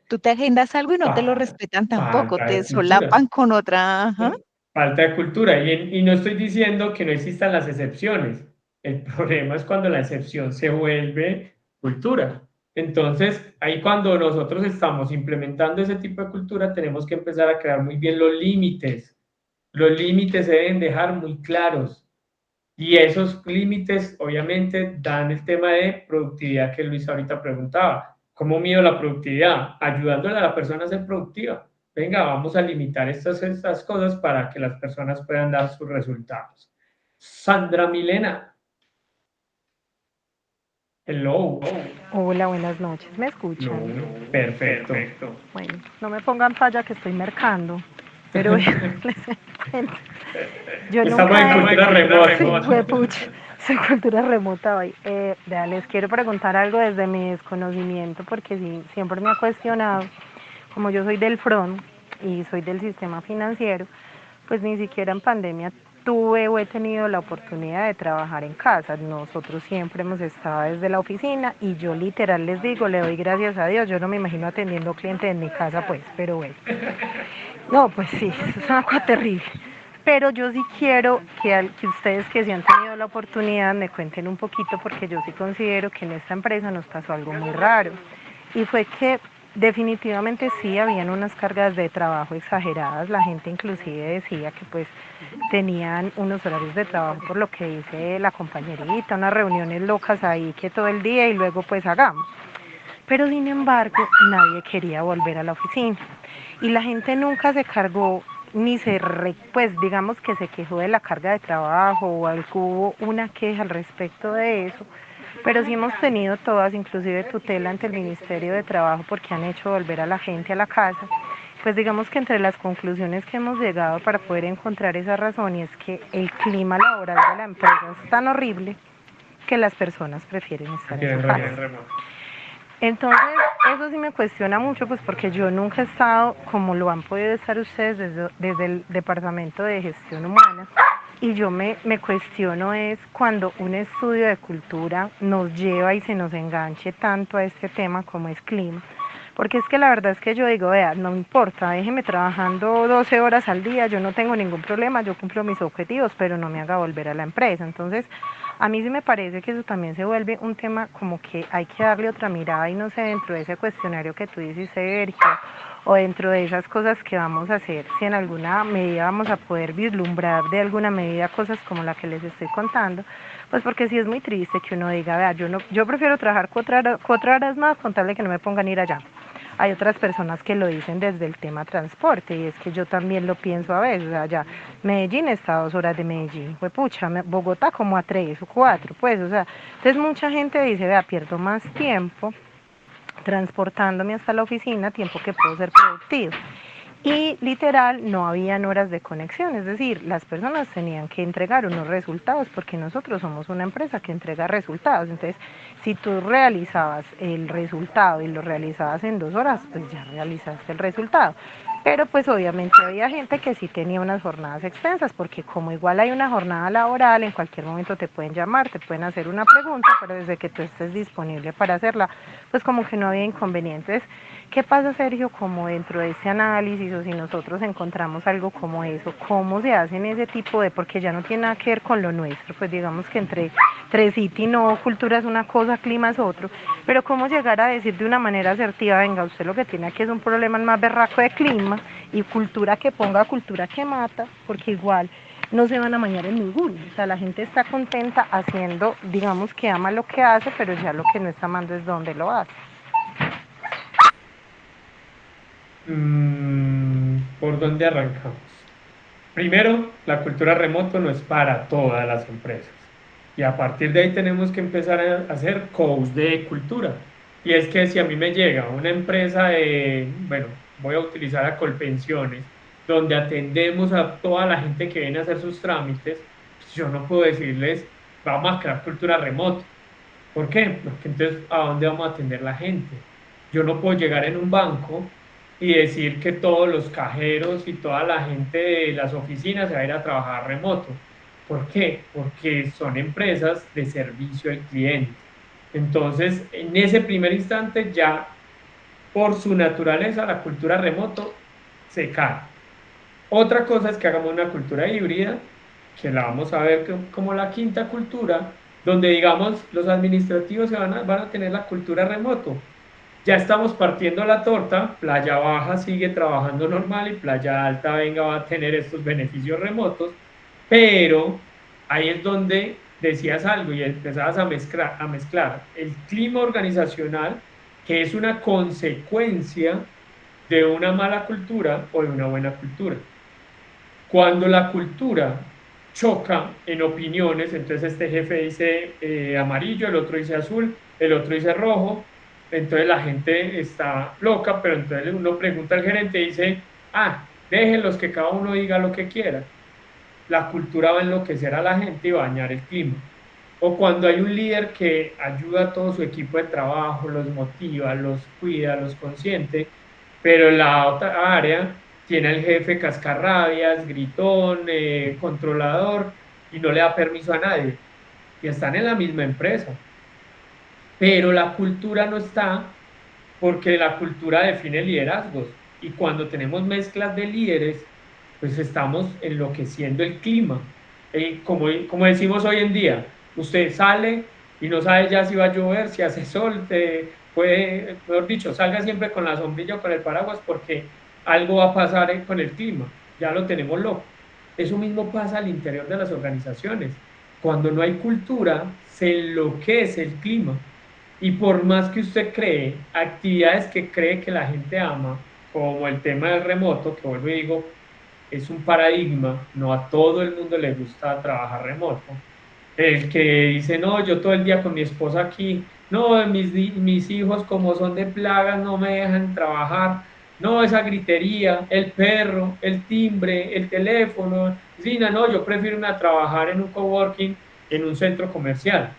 Tú te agendas algo y no te lo Falta, respetan tampoco, falta te de cultura. solapan con otra, ajá. Falta de cultura. Y no estoy diciendo que no existan las excepciones. El problema es cuando la excepción se vuelve cultura. Entonces, ahí cuando nosotros estamos implementando ese tipo de cultura, tenemos que empezar a crear muy bien los límites. Los límites se deben dejar muy claros. Y esos límites, obviamente, dan el tema de productividad que Luis ahorita preguntaba. ¿Cómo mido la productividad? Ayudándole a la persona a ser productiva. Venga, vamos a limitar estas cosas para que las personas puedan dar sus resultados. Sandra Milena, hello. Hola, buenas noches. ¿Me escuchan? Hello. Perfecto. Bueno, no me pongan falla que estoy mercando, pero les cuento. Yo Estamos en nunca he... cultura Sí, remota. huepucha, soy cultura remota hoy. Vea, les quiero preguntar algo desde mi desconocimiento, porque sí, siempre me ha cuestionado, como yo soy del front y soy del sistema financiero, pues ni siquiera en pandemia tuve o he tenido la oportunidad de trabajar en casa. Nosotros siempre hemos estado desde la oficina y yo literal les digo, le doy gracias a Dios. Yo no me imagino atendiendo clientes en mi casa, pues, pero bueno. No, pues sí, eso es una cosa terrible. Pero yo sí quiero que ustedes que sí han tenido la oportunidad me cuenten un poquito, porque yo sí considero que en esta empresa nos pasó algo muy raro. Y fue que definitivamente sí habían unas cargas de trabajo exageradas. La gente inclusive decía que pues tenían unos horarios de trabajo, por lo que dice la compañerita, unas reuniones locas ahí que todo el día y luego pues hagamos. Pero sin embargo, nadie quería volver a la oficina. Y la gente nunca se cargó, ni pues digamos que se quejó de la carga de trabajo o hubo una queja al respecto de eso. Pero sí hemos tenido todas, inclusive tutela ante el Ministerio de Trabajo, porque han hecho volver a la gente a la casa. Pues digamos que entre las conclusiones que hemos llegado para poder encontrar esa razón, y es que el clima laboral de la empresa es tan horrible que las personas prefieren estar en su casa. Entonces, eso sí me cuestiona mucho, pues porque yo nunca he estado como lo han podido estar ustedes desde el Departamento de Gestión Humana, y yo me cuestiono es cuando un estudio de cultura nos lleva y se nos enganche tanto a este tema como es clima. Porque es que la verdad es que yo digo, vea, no importa, déjeme trabajando 12 horas al día, yo no tengo ningún problema, yo cumplo mis objetivos, pero no me haga volver a la empresa. Entonces, a mí sí me parece que eso también se vuelve un tema como que hay que darle otra mirada, y no sé, dentro de ese cuestionario que tú dices, Sergio, o dentro de esas cosas que vamos a hacer, si en alguna medida vamos a poder vislumbrar de alguna medida cosas como la que les estoy contando, pues porque sí es muy triste que uno diga, vea, yo prefiero trabajar 4 horas más con tal de que no me pongan a ir allá. Hay otras personas que lo dicen desde el tema transporte, y es que yo también lo pienso a veces. O sea, ya Medellín está a 2 horas de Medellín, pues pucha, Bogotá como a 3 o 4, pues, o sea, entonces mucha gente dice, vea, pierdo más tiempo transportándome hasta la oficina, tiempo que puedo ser productivo. Y literal no habían horas de conexión, es decir, las personas tenían que entregar unos resultados, porque nosotros somos una empresa que entrega resultados. Entonces, si tú realizabas el resultado y lo realizabas en 2 horas, pues ya realizaste el resultado. Pero pues obviamente había gente que sí tenía unas jornadas extensas, porque como igual hay una jornada laboral, en cualquier momento te pueden llamar, te pueden hacer una pregunta, pero desde que tú estés disponible para hacerla, pues como que no había inconvenientes. ¿Qué pasa, Sergio, como dentro de ese análisis o si nosotros encontramos algo como eso, cómo se hacen ese tipo de, porque ya no tiene nada que ver con lo nuestro, pues digamos que entre City no, cultura es una cosa, clima es otro, pero cómo llegar a decir de una manera asertiva, venga, usted lo que tiene aquí es un problema más berraco de clima y cultura que ponga, cultura que mata, porque igual no se van a mañar en ninguno. O sea, la gente está contenta haciendo, digamos que ama lo que hace, pero ya lo que no está amando es dónde lo hace. ¿Por dónde arrancamos? Primero, la cultura remoto no es para todas las empresas. Y a partir de ahí tenemos que empezar a hacer coach de cultura. Y es que si a mí me llega una empresa de, bueno, voy a utilizar a Colpensiones, donde atendemos a toda la gente que viene a hacer sus trámites, pues yo no puedo decirles, vamos a crear cultura remoto. ¿Por qué? Porque entonces, ¿a dónde vamos a atender la gente? Yo no puedo llegar en un banco y decir que todos los cajeros y toda la gente de las oficinas se va a ir a trabajar remoto. ¿Por qué? Porque son empresas de servicio al cliente. Entonces, en ese primer instante ya por su naturaleza la cultura remoto se cae. Otra cosa es que hagamos una cultura híbrida, que la vamos a ver como la quinta cultura, donde digamos los administrativos van a tener la cultura remoto. Ya estamos partiendo la torta, Playa Baja sigue trabajando normal y Playa Alta, venga, va a tener estos beneficios remotos, pero ahí es donde decías algo y empezabas a mezclar el clima organizacional, que es una consecuencia de una mala cultura o de una buena cultura. Cuando la cultura choca en opiniones, entonces este jefe dice amarillo, el otro dice azul, el otro dice rojo, entonces la gente está loca, pero entonces uno pregunta al gerente y dice, déjenlos que cada uno diga lo que quiera. La cultura va a enloquecer a la gente y va a dañar el clima. O cuando hay un líder que ayuda a todo su equipo de trabajo, los motiva, los cuida, los consiente, pero en la otra área tiene al jefe cascarrabias, gritón, controlador, y no le da permiso a nadie. Y están en la misma empresa. Pero la cultura no está porque la cultura define liderazgos. Y cuando tenemos mezclas de líderes, pues estamos enloqueciendo el clima. Como decimos hoy en día, usted sale y no sabe ya si va a llover, si hace sol, puede, mejor dicho, salga siempre con la sombrilla o con el paraguas porque algo va a pasar con el clima, ya lo tenemos loco. Eso mismo pasa al interior de las organizaciones. Cuando no hay cultura, se enloquece el clima. Y por más que usted cree, actividades que cree que la gente ama, como el tema del remoto, que vuelvo y digo, es un paradigma, no a todo el mundo le gusta trabajar remoto. El que dice, no, yo todo el día con mi esposa aquí, no, mis hijos como son de plagas no me dejan trabajar, no, esa gritería, el perro, el timbre, el teléfono, sí, no, yo prefiero trabajar en un coworking, en un centro comercial.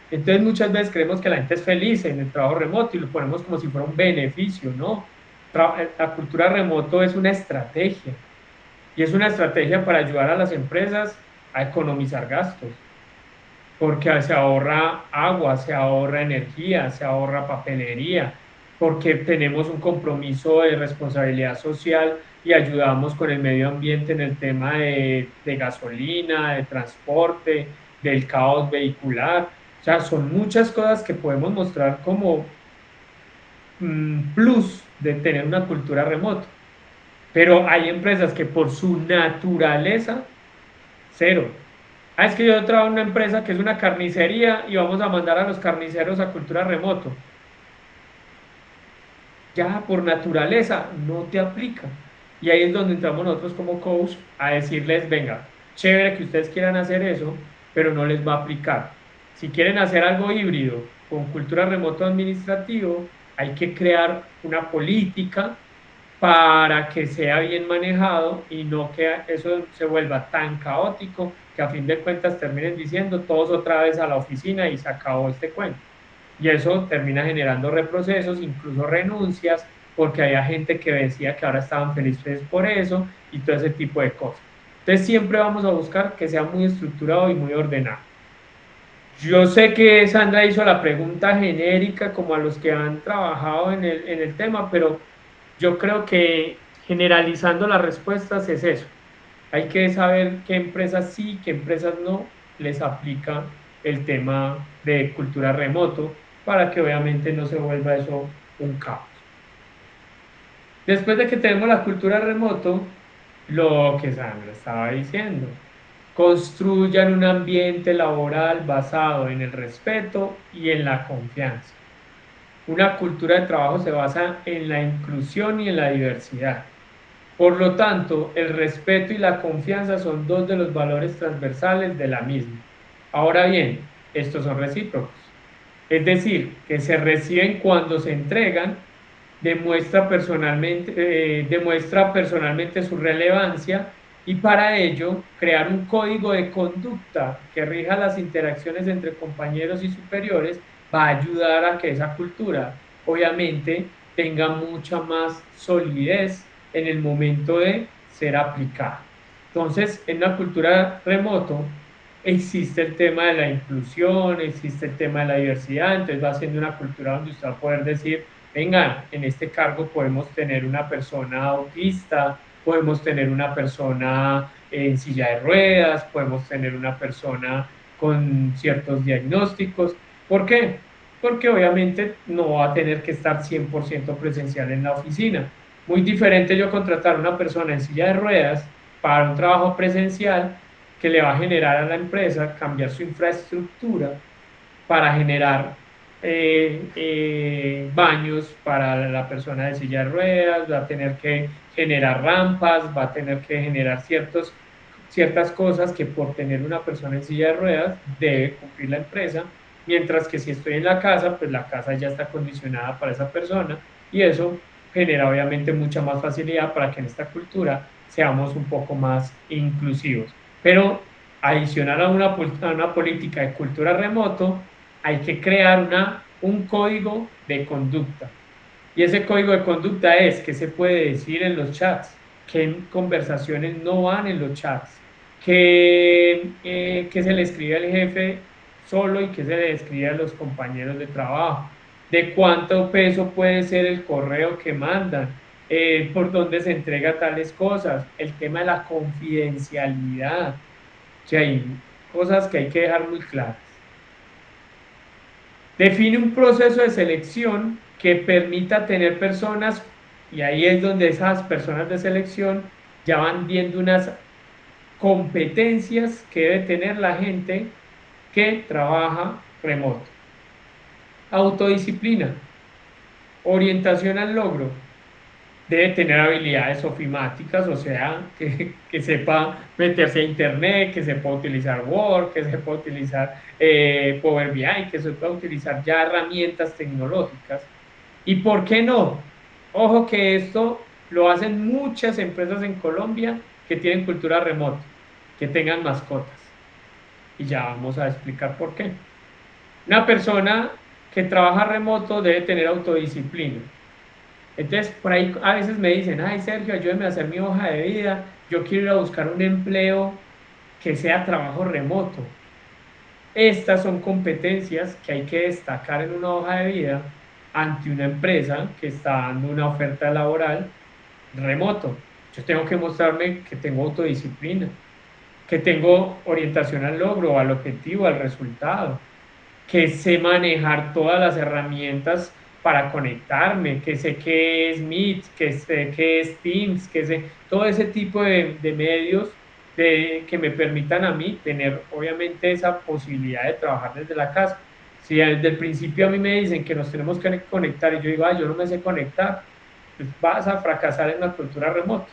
Entonces muchas veces creemos que la gente es feliz en el trabajo remoto y lo ponemos como si fuera un beneficio, ¿no? La cultura remoto es una estrategia y es una estrategia para ayudar a las empresas a economizar gastos, porque se ahorra agua, se ahorra energía, se ahorra papelería, porque tenemos un compromiso de responsabilidad social y ayudamos con el medio ambiente en el tema de gasolina, de transporte, del caos vehicular. O sea, son muchas cosas que podemos mostrar como plus de tener una cultura remota. Pero hay empresas que por su naturaleza, cero. Es que yo trabajo en una empresa que es una carnicería y vamos a mandar a los carniceros a cultura remoto. Ya por naturaleza no te aplica. Y ahí es donde entramos nosotros como coach a decirles, venga, chévere que ustedes quieran hacer eso, pero no les va a aplicar. Si quieren hacer algo híbrido con cultura remoto administrativo, hay que crear una política para que sea bien manejado y no que eso se vuelva tan caótico que a fin de cuentas terminen diciendo todos otra vez a la oficina y se acabó este cuento. Y eso termina generando reprocesos, incluso renuncias, porque había gente que decía que ahora estaban felices por eso y todo ese tipo de cosas. Entonces siempre vamos a buscar que sea muy estructurado y muy ordenado. Yo sé que Sandra hizo la pregunta genérica como a los que han trabajado en el tema, pero yo creo que generalizando las respuestas es eso. Hay que saber qué empresas sí, qué empresas no les aplica el tema de cultura remoto para que obviamente no se vuelva eso un caos. Después de que tenemos la cultura remoto, lo que Sandra estaba diciendo, construyan un ambiente laboral basado en el respeto y en la confianza. Una cultura de trabajo se basa en la inclusión y en la diversidad. Por lo tanto, el respeto y la confianza son dos de los valores transversales de la misma. Ahora bien, estos son recíprocos. Es decir, que se reciben cuando se entregan, demuestra personalmente su relevancia y para ello crear un código de conducta que rija las interacciones entre compañeros y superiores va a ayudar a que esa cultura obviamente tenga mucha más solidez en el momento de ser aplicada. Entonces, en una cultura remoto existe el tema de la inclusión, existe el tema de la diversidad, entonces va siendo una cultura donde usted va a poder decir, venga, en este cargo podemos tener una persona autista, podemos tener una persona en silla de ruedas, podemos tener una persona con ciertos diagnósticos. ¿Por qué? Porque obviamente no va a tener que estar 100% presencial en la oficina. Muy diferente yo contratar a una persona en silla de ruedas para un trabajo presencial que le va a generar a la empresa cambiar su infraestructura para generar baños para la persona de silla de ruedas, va a tener que generar rampas, va a tener que generar ciertas cosas que por tener una persona en silla de ruedas debe cumplir la empresa, mientras que si estoy en la casa, pues la casa ya está condicionada para esa persona y eso genera obviamente mucha más facilidad para que en esta cultura seamos un poco más inclusivos. Pero adicional a una política de cultura remoto, hay que crear un código de conducta. Y ese código de conducta es qué se puede decir en los chats, qué conversaciones no van en los chats, qué se le escribe al jefe solo y qué se le escribe a los compañeros de trabajo, de cuánto peso puede ser el correo que mandan, por dónde se entrega tales cosas, el tema de la confidencialidad. O sea, hay cosas que hay que dejar muy claras. Define un proceso de selección que permita tener personas, y ahí es donde esas personas de selección ya van viendo unas competencias que debe tener la gente que trabaja remoto. Autodisciplina, orientación al logro, debe tener habilidades ofimáticas, o sea, que sepa meterse a internet, que sepa utilizar Word, que sepa utilizar Power BI, que sepa utilizar ya herramientas tecnológicas. ¿Y por qué no? Ojo que esto lo hacen muchas empresas en Colombia que tienen cultura remota, que tengan mascotas. Y ya vamos a explicar por qué. Una persona que trabaja remoto debe tener autodisciplina. Entonces, por ahí a veces me dicen, ay Sergio, ayúdeme a hacer mi hoja de vida, yo quiero ir a buscar un empleo que sea trabajo remoto. Estas son competencias que hay que destacar en una hoja de vida ante una empresa que está dando una oferta laboral remoto. Yo tengo que mostrarme que tengo autodisciplina, que tengo orientación al logro, al objetivo, al resultado, que sé manejar todas las herramientas para conectarme, que sé qué es Meet, que sé qué es Teams, que sé todo ese tipo de medios que me permitan a mí tener obviamente esa posibilidad de trabajar desde la casa. Si desde el principio a mí me dicen que nos tenemos que conectar y yo digo, yo no me sé conectar, pues vas a fracasar en la cultura remota.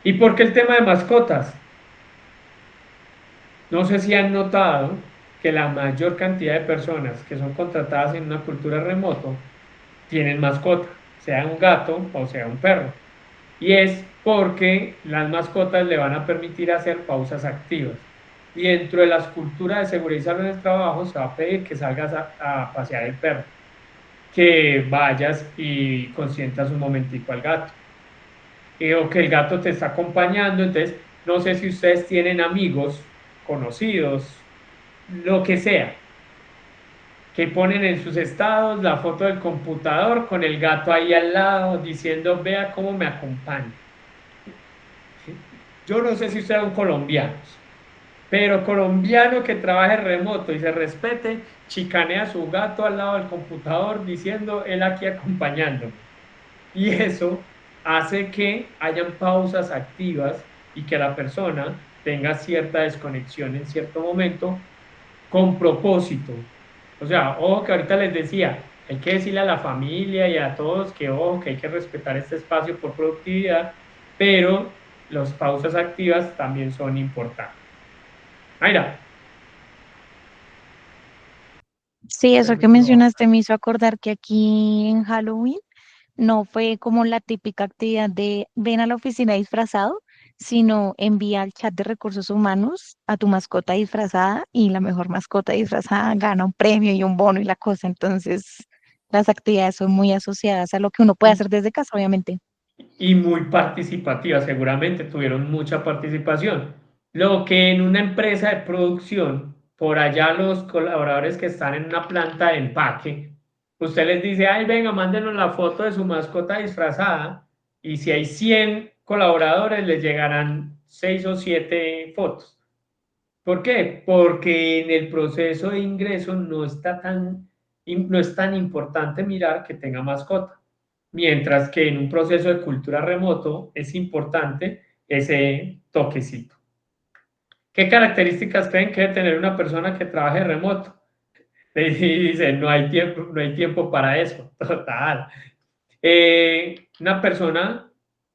¿Y por qué el tema de mascotas? No sé si han notado que la mayor cantidad de personas que son contratadas en una cultura remoto tienen mascota, sea un gato o sea un perro. Y es porque las mascotas le van a permitir hacer pausas activas. Y dentro de las culturas de seguridad y salud en el trabajo se va a pedir que salgas a pasear el perro. que vayas y consientas un momentico al gato. O que el gato te está acompañando. Entonces, no sé si ustedes tienen amigos, conocidos, lo que sea, que ponen en sus estados la foto del computador con el gato ahí al lado diciendo, vea cómo me acompaña. Yo no sé si ustedes son colombianos, pero colombiano que trabaje remoto y se respete, chicanea a su gato al lado del computador diciendo, él aquí acompañándome. Y eso hace que hayan pausas activas y que la persona tenga cierta desconexión en cierto momento con propósito. O sea, ojo que ahorita les decía, hay que decirle a la familia y a todos que ojo, que hay que respetar este espacio por productividad, pero las pausas activas también son importantes. Mayra. Sí, eso que Permiso, lo bajo. mencionaste me hizo acordar que aquí en Halloween no fue como la típica actividad de ven a la oficina disfrazado, sino envía al chat de recursos humanos a tu mascota disfrazada y la mejor mascota disfrazada gana un premio y un bono y la cosa. Entonces, las actividades son muy asociadas a lo que uno puede hacer desde casa, obviamente. Y muy participativa, seguramente tuvieron mucha participación. Lo que en una empresa de producción, por allá los colaboradores que están en una planta de empaque, usted les dice, ay, venga, mándenos la foto de su mascota disfrazada, y si hay 100 colaboradores, les llegarán 6 o 7 fotos. ¿Por qué? Porque en el proceso de ingreso no es tan importante mirar que tenga mascota, mientras que en un proceso de cultura remoto es importante ese toquecito. ¿Qué características creen que debe tener una persona que trabaje remoto? Y dice, no hay tiempo para eso. Total. Una persona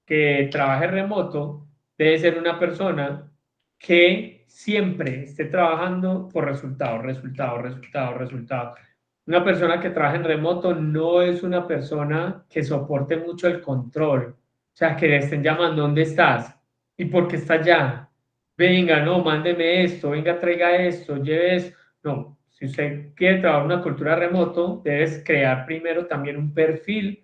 que trabaje remoto debe ser una persona que siempre esté trabajando por resultados, resultados, resultados, resultados. Una persona que trabaja en remoto no es una persona que soporte mucho el control. O sea, que le estén llamando, ¿dónde estás? ¿Y por qué estás allá? Venga, no, mándeme esto, venga, traiga esto, lleve eso. No, si usted quiere trabajar una cultura remoto, debes crear primero también un perfil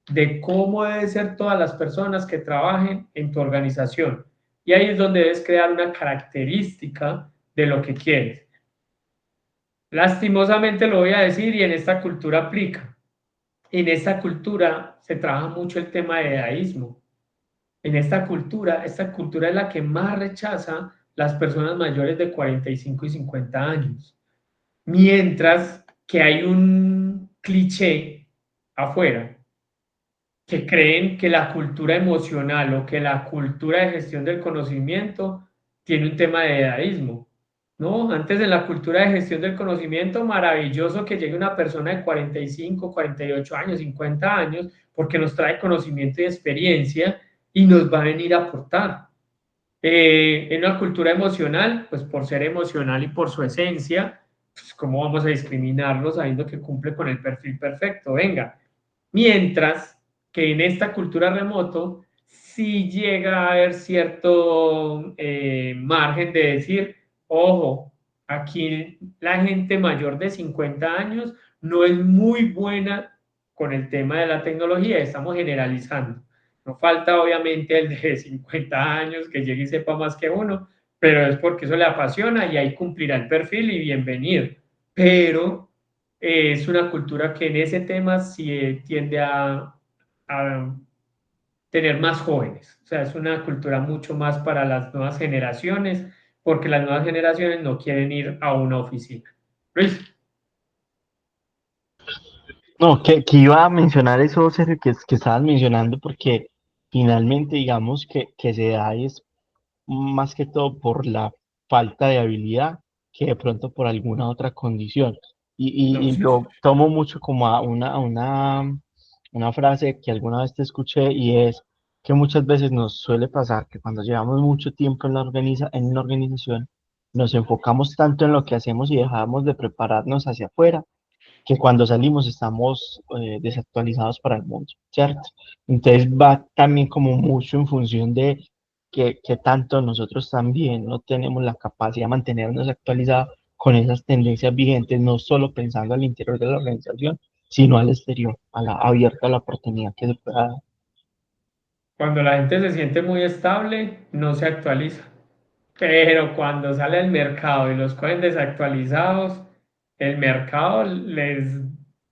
de cómo deben ser todas las personas que trabajen en tu organización. Y ahí es donde debes crear una característica de lo que quieres. Lastimosamente lo voy a decir y en esta cultura aplica. En esta cultura se trabaja mucho el tema de edadismo. En esta cultura es la que más rechaza las personas mayores de 45 y 50 años. Mientras que hay un cliché afuera que creen que la cultura emocional o que la cultura de gestión del conocimiento tiene un tema de edadismo. No, antes en la cultura de gestión del conocimiento, maravilloso que llegue una persona de 45, 48 años, 50 años, porque nos trae conocimiento y experiencia y nos va a venir a aportar. En una cultura emocional, pues por ser emocional y por su esencia, pues ¿cómo vamos a discriminarlo sabiendo que cumple con el perfil perfecto? Venga. Mientras que en esta cultura remoto sí llega a haber cierto margen de decir, ojo, aquí la gente mayor de 50 años no es muy buena con el tema de la tecnología, estamos generalizando. No falta obviamente el de 50 años que llegue y sepa más que uno, pero es porque eso le apasiona y ahí cumplirá el perfil y bienvenido. Pero es una cultura que en ese tema sí tiende a tener más jóvenes. O sea, es una cultura mucho más para las nuevas generaciones, porque las nuevas generaciones no quieren ir a una oficina. Luis. No, que iba a mencionar eso, Sergio, que estabas mencionando, porque finalmente digamos que se da es más que todo por la falta de habilidad que de pronto por alguna otra condición. Y, No, y sí, sí. lo tomo mucho como a una frase que alguna vez te escuché y es que muchas veces nos suele pasar que cuando llevamos mucho tiempo en una organización, nos enfocamos tanto en lo que hacemos y dejamos de prepararnos hacia afuera que cuando salimos estamos desactualizados para el mundo, ¿cierto? Entonces va también como mucho en función de que tanto nosotros también no tenemos la capacidad de mantenernos actualizados con esas tendencias vigentes, no solo pensando al interior de la organización, sino al exterior, abierta a la oportunidad que se pueda dar. Cuando la gente se siente muy estable, no se actualiza. Pero cuando sale al mercado y los cogen desactualizados, el mercado les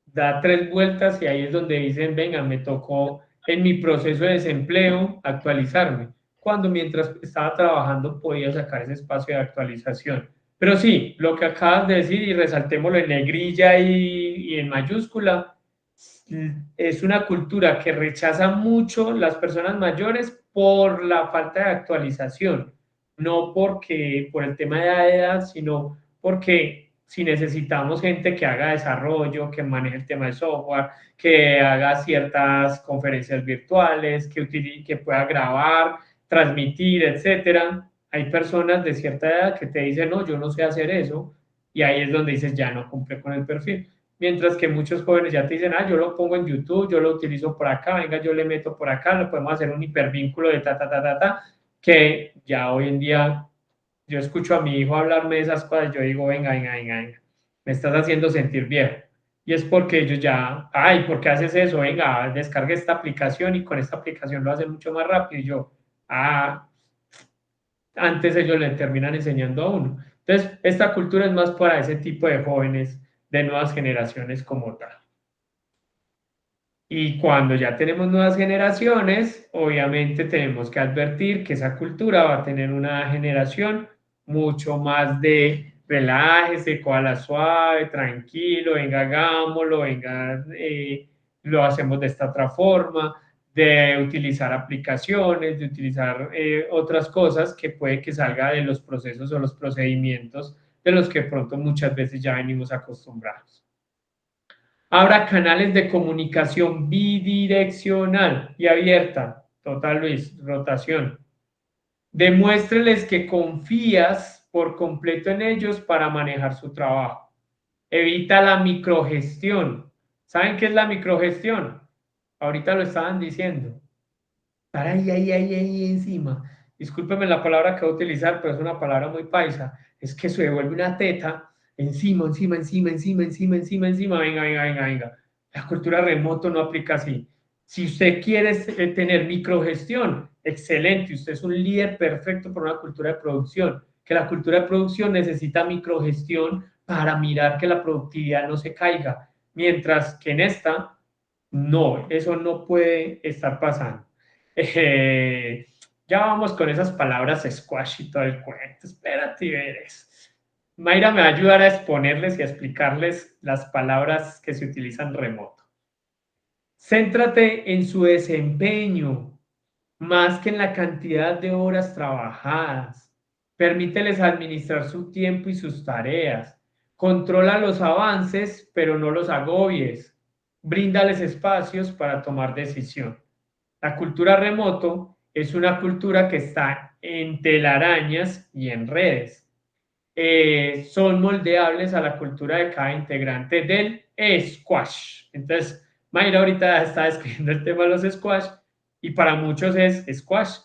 da 3 vueltas y ahí es donde dicen, venga, me tocó en mi proceso de desempleo actualizarme, cuando mientras estaba trabajando podía sacar ese espacio de actualización. Pero sí, lo que acabas de decir, y resaltémoslo en negrilla y en mayúscula, es una cultura que rechaza mucho las personas mayores por la falta de actualización, no porque por el tema de edad, sino porque si necesitamos gente que haga desarrollo, que maneje el tema de software, que haga ciertas conferencias virtuales, que pueda grabar, transmitir, etcétera. Hay personas de cierta edad que te dicen, no, yo no sé hacer eso, y ahí es donde dices, ya no cumple con el perfil. Mientras que muchos jóvenes ya te dicen, yo lo pongo en YouTube, yo lo utilizo por acá, venga, yo le meto por acá, lo podemos hacer un hipervínculo de que ya hoy en día yo escucho a mi hijo hablarme de esas cosas, yo digo, venga, me estás haciendo sentir viejo. Y es porque ellos ya, ¿por qué haces eso? Venga, descargue esta aplicación y con esta aplicación lo hacen mucho más rápido. Y yo, antes ellos le terminan enseñando a uno. Entonces, esta cultura es más para ese tipo de jóvenes, de nuevas generaciones como tal. Y cuando ya tenemos nuevas generaciones, obviamente tenemos que advertir que esa cultura va a tener una generación mucho más de relájese, coala suave, tranquilo, venga, hagámoslo, venga, lo hacemos de esta otra forma, de utilizar aplicaciones, de utilizar otras cosas que puede que salga de los procesos o los procedimientos de los que pronto muchas veces ya venimos acostumbrados. Abra canales de comunicación bidireccional y abierta. Total, Luis, rotación. Demuéstreles que confías por completo en ellos para manejar su trabajo. Evita la microgestión. ¿Saben qué es la microgestión? Ahorita lo estaban diciendo. Estar ahí encima. Discúlpeme la palabra que voy a utilizar, pero es una palabra muy paisa. Es que se devuelve una teta encima, venga. La cultura remoto no aplica así. Si usted quiere tener microgestión, excelente, usted es un líder perfecto para una cultura de producción, que la cultura de producción necesita microgestión para mirar que la productividad no se caiga, mientras que en esta, no, eso no puede estar pasando. Ya vamos con esas palabras squash y todo el cuento, espérate y veres. Mayra me va a ayudar a exponerles y a explicarles las palabras que se utilizan remoto. Céntrate en su desempeño, más que en la cantidad de horas trabajadas. Permíteles administrar su tiempo y sus tareas. Controla los avances, pero no los agobies. Bríndales espacios para tomar decisión. La cultura remoto es una cultura que está en telarañas y en redes. Son moldeables a la cultura de cada integrante del squash. Entonces, Mayra ahorita está describiendo el tema de los squash y para muchos es squash.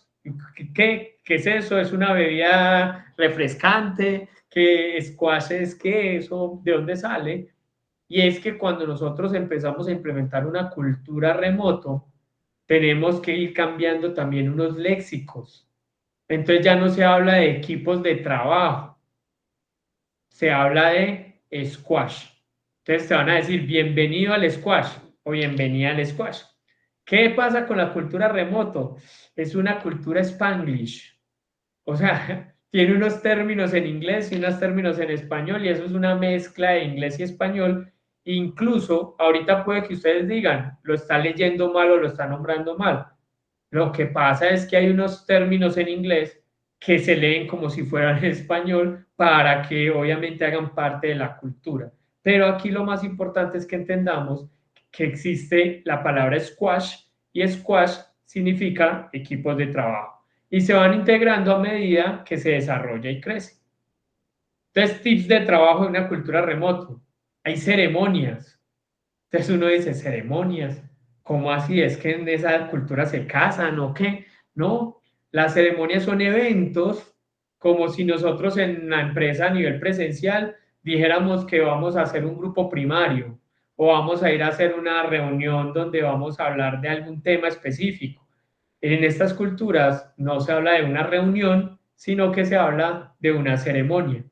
¿Qué es eso? ¿Es una bebida refrescante? ¿Qué squash es qué? ¿Eso de dónde sale? Y es que cuando nosotros empezamos a implementar una cultura remoto, tenemos que ir cambiando también unos léxicos. Entonces ya no se habla de equipos de trabajo, se habla de squash. Entonces te van a decir bienvenido al squash o bienvenida al squash. ¿Qué pasa con la cultura remoto? Es una cultura spanglish. O sea, tiene unos términos en inglés y unos términos en español y eso es una mezcla de inglés y español. Incluso ahorita puede que ustedes digan, lo está leyendo mal o lo está nombrando mal. Lo que pasa es que hay unos términos en inglés que se leen como si fueran en español para que obviamente hagan parte de la cultura. Pero aquí lo más importante es que entendamos que existe la palabra squash y squash significa equipos de trabajo y se van integrando a medida que se desarrolla y crece. Entonces, tips de trabajo en una cultura remoto. Hay ceremonias. Entonces uno dice, ceremonias, ¿cómo así? ¿Es que en esa cultura se casan o qué? No, las ceremonias son eventos como si nosotros en la empresa a nivel presencial dijéramos que vamos a hacer un grupo primario o vamos a ir a hacer una reunión donde vamos a hablar de algún tema específico. En estas culturas no se habla de una reunión, sino que se habla de una ceremonia.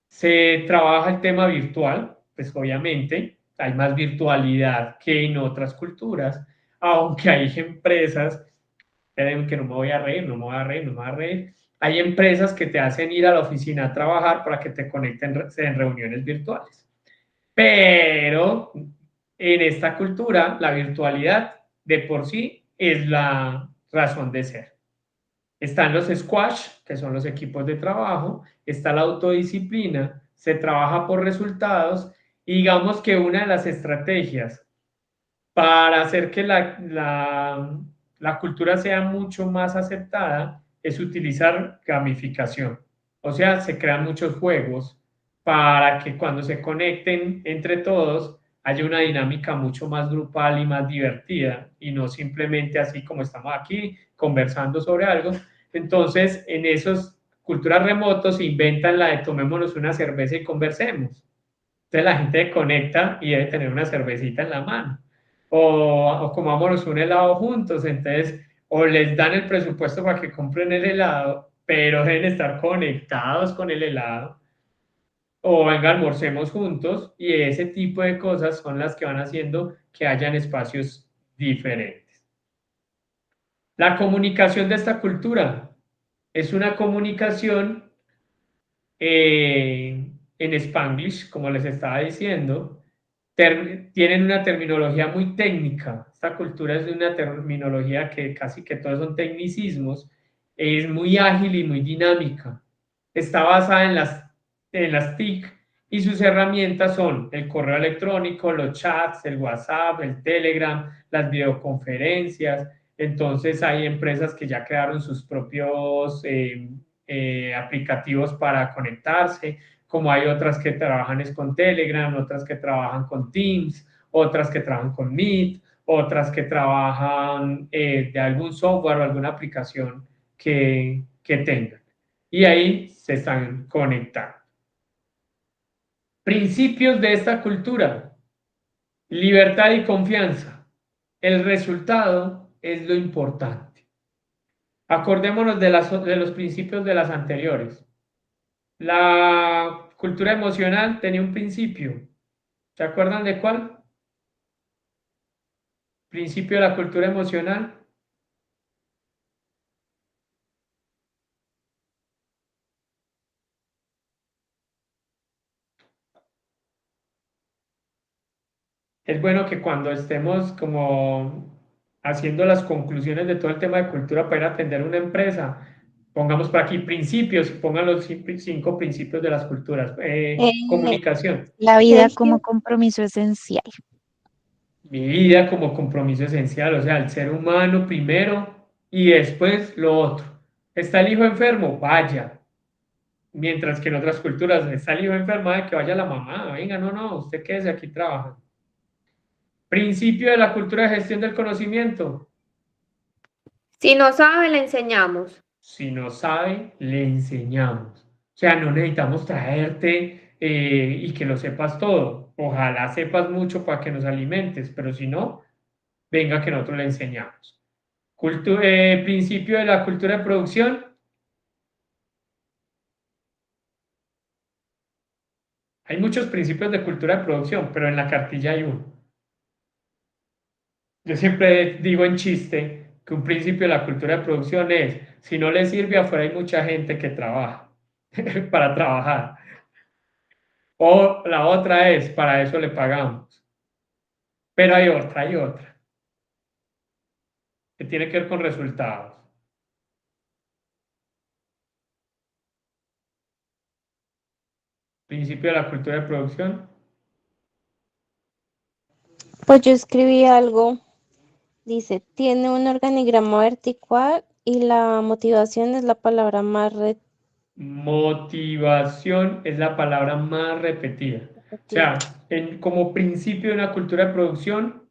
Se trabaja el tema virtual, pues obviamente hay más virtualidad que en otras culturas, aunque hay empresas, esperen que no me voy a reír, no me voy a reír, no me voy a reír, hay empresas que te hacen ir a la oficina a trabajar para que te conecten en reuniones virtuales. Pero en esta cultura, la virtualidad de por sí es la razón de ser. Están los squash, que son los equipos de trabajo, está la autodisciplina, se trabaja por resultados, y digamos que una de las estrategias para hacer que la cultura sea mucho más aceptada es utilizar gamificación. O sea, se crean muchos juegos para que cuando se conecten entre todos haya una dinámica mucho más grupal y más divertida, y no simplemente así como estamos aquí conversando sobre algo. Entonces, en esas culturas remotos se inventan la de tomémonos una cerveza y conversemos. Entonces la gente conecta y debe tener una cervecita en la mano. O comámonos un helado juntos. Entonces, o les dan el presupuesto para que compren el helado, pero deben estar conectados con el helado. O venga, almorcemos juntos, y ese tipo de cosas son las que van haciendo que hayan espacios diferentes. La comunicación de esta cultura es una comunicación en Spanglish, como les estaba diciendo. Tienen una terminología muy técnica. Esta cultura es de una terminología que casi que todos son tecnicismos. Es muy ágil y muy dinámica. Está basada en las TIC, y sus herramientas son el correo electrónico, los chats, el WhatsApp, el Telegram, las videoconferencias. Entonces hay empresas que ya crearon sus propios aplicativos para conectarse, como hay otras que trabajan es con Telegram, otras que trabajan con Teams, otras que trabajan con Meet, otras que trabajan de algún software o alguna aplicación que tengan. Y ahí se están conectando. Principios de esta cultura: libertad y confianza. El resultado es lo importante. Acordémonos de los principios de las anteriores. La cultura emocional tenía un principio. ¿Se acuerdan de cuál? Principio de la cultura emocional. Es bueno que cuando estemos como haciendo las conclusiones de todo el tema de cultura para ir a atender una empresa, pongamos por aquí principios, pongan los 5 principios de las culturas. Comunicación. La vida Sergio, como compromiso esencial. Mi vida como compromiso esencial, o sea, el ser humano primero y después lo otro. ¿Está el hijo enfermo? Vaya. Mientras que en otras culturas está el hijo enfermo, que vaya la mamá. Venga, no, usted quédese aquí trabajando. Principio de la cultura de gestión del conocimiento. Si no sabe, le enseñamos. Si no sabe, le enseñamos. O sea, no necesitamos traerte y que lo sepas todo. Ojalá sepas mucho para que nos alimentes, pero si no, venga que nosotros le enseñamos. Principio de la cultura de producción. Hay muchos principios de cultura de producción, pero en la cartilla hay uno. Yo siempre digo en chiste que un principio de la cultura de producción es: si no le sirve, afuera hay mucha gente que trabaja para trabajar. O la otra es: para eso le pagamos. Pero hay otra, que tiene que ver con resultados. Principio de la cultura de producción. pues yo escribí algo, dice, tiene un organigrama vertical y la motivación es la palabra más Motivación es la palabra más repetida. O sea, como principio de una cultura de producción,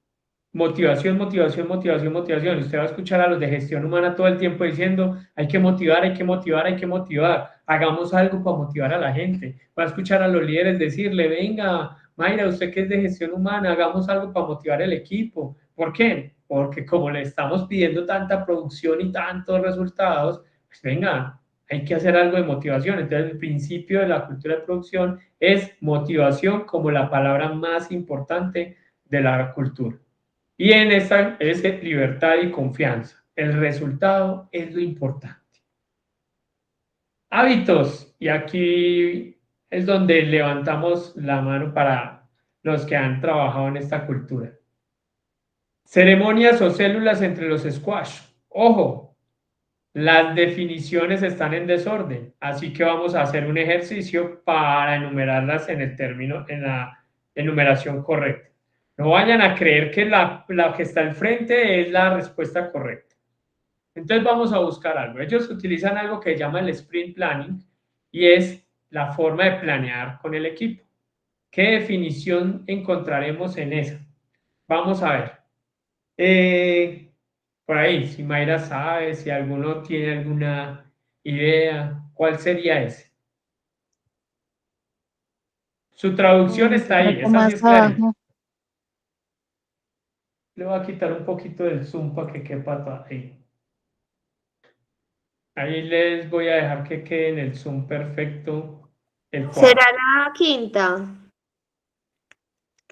motivación, motivación, motivación, motivación. Usted va a escuchar a los de gestión humana todo el tiempo diciendo: hay que motivar, hay que motivar, hay que motivar. Hagamos algo para motivar a la gente. Va a escuchar a los líderes decirle: venga, Mayra, usted que es de gestión humana, hagamos algo para motivar el equipo. ¿Por qué? Porque como le estamos pidiendo tanta producción y tantos resultados, pues venga, hay que hacer algo de motivación. Entonces, el principio de la cultura de producción es motivación como la palabra más importante de la cultura. Y en esta es libertad y confianza. El resultado es lo importante. Hábitos. Y aquí es donde levantamos la mano para los que han trabajado en esta cultura. Ceremonias o células entre los squash. Ojo, las definiciones están en desorden, así que vamos a hacer un ejercicio para enumerarlas en el término, en la enumeración correcta. No vayan a creer que la que está al frente es la respuesta correcta. Entonces vamos a buscar algo. Ellos utilizan algo que se llama el sprint planning y es la forma de planear con el equipo. ¿Qué definición encontraremos en esa? Vamos a ver. Por ahí, si Mayra sabe, si alguno tiene alguna idea, ¿cuál sería ese? Su traducción está ahí, Algo esa sí más es clarita. abajo. Le voy a quitar un poquito del zoom para que quepa todo ahí. Ahí les voy a dejar que quede en el zoom perfecto el cuadro. ¿Será la quinta?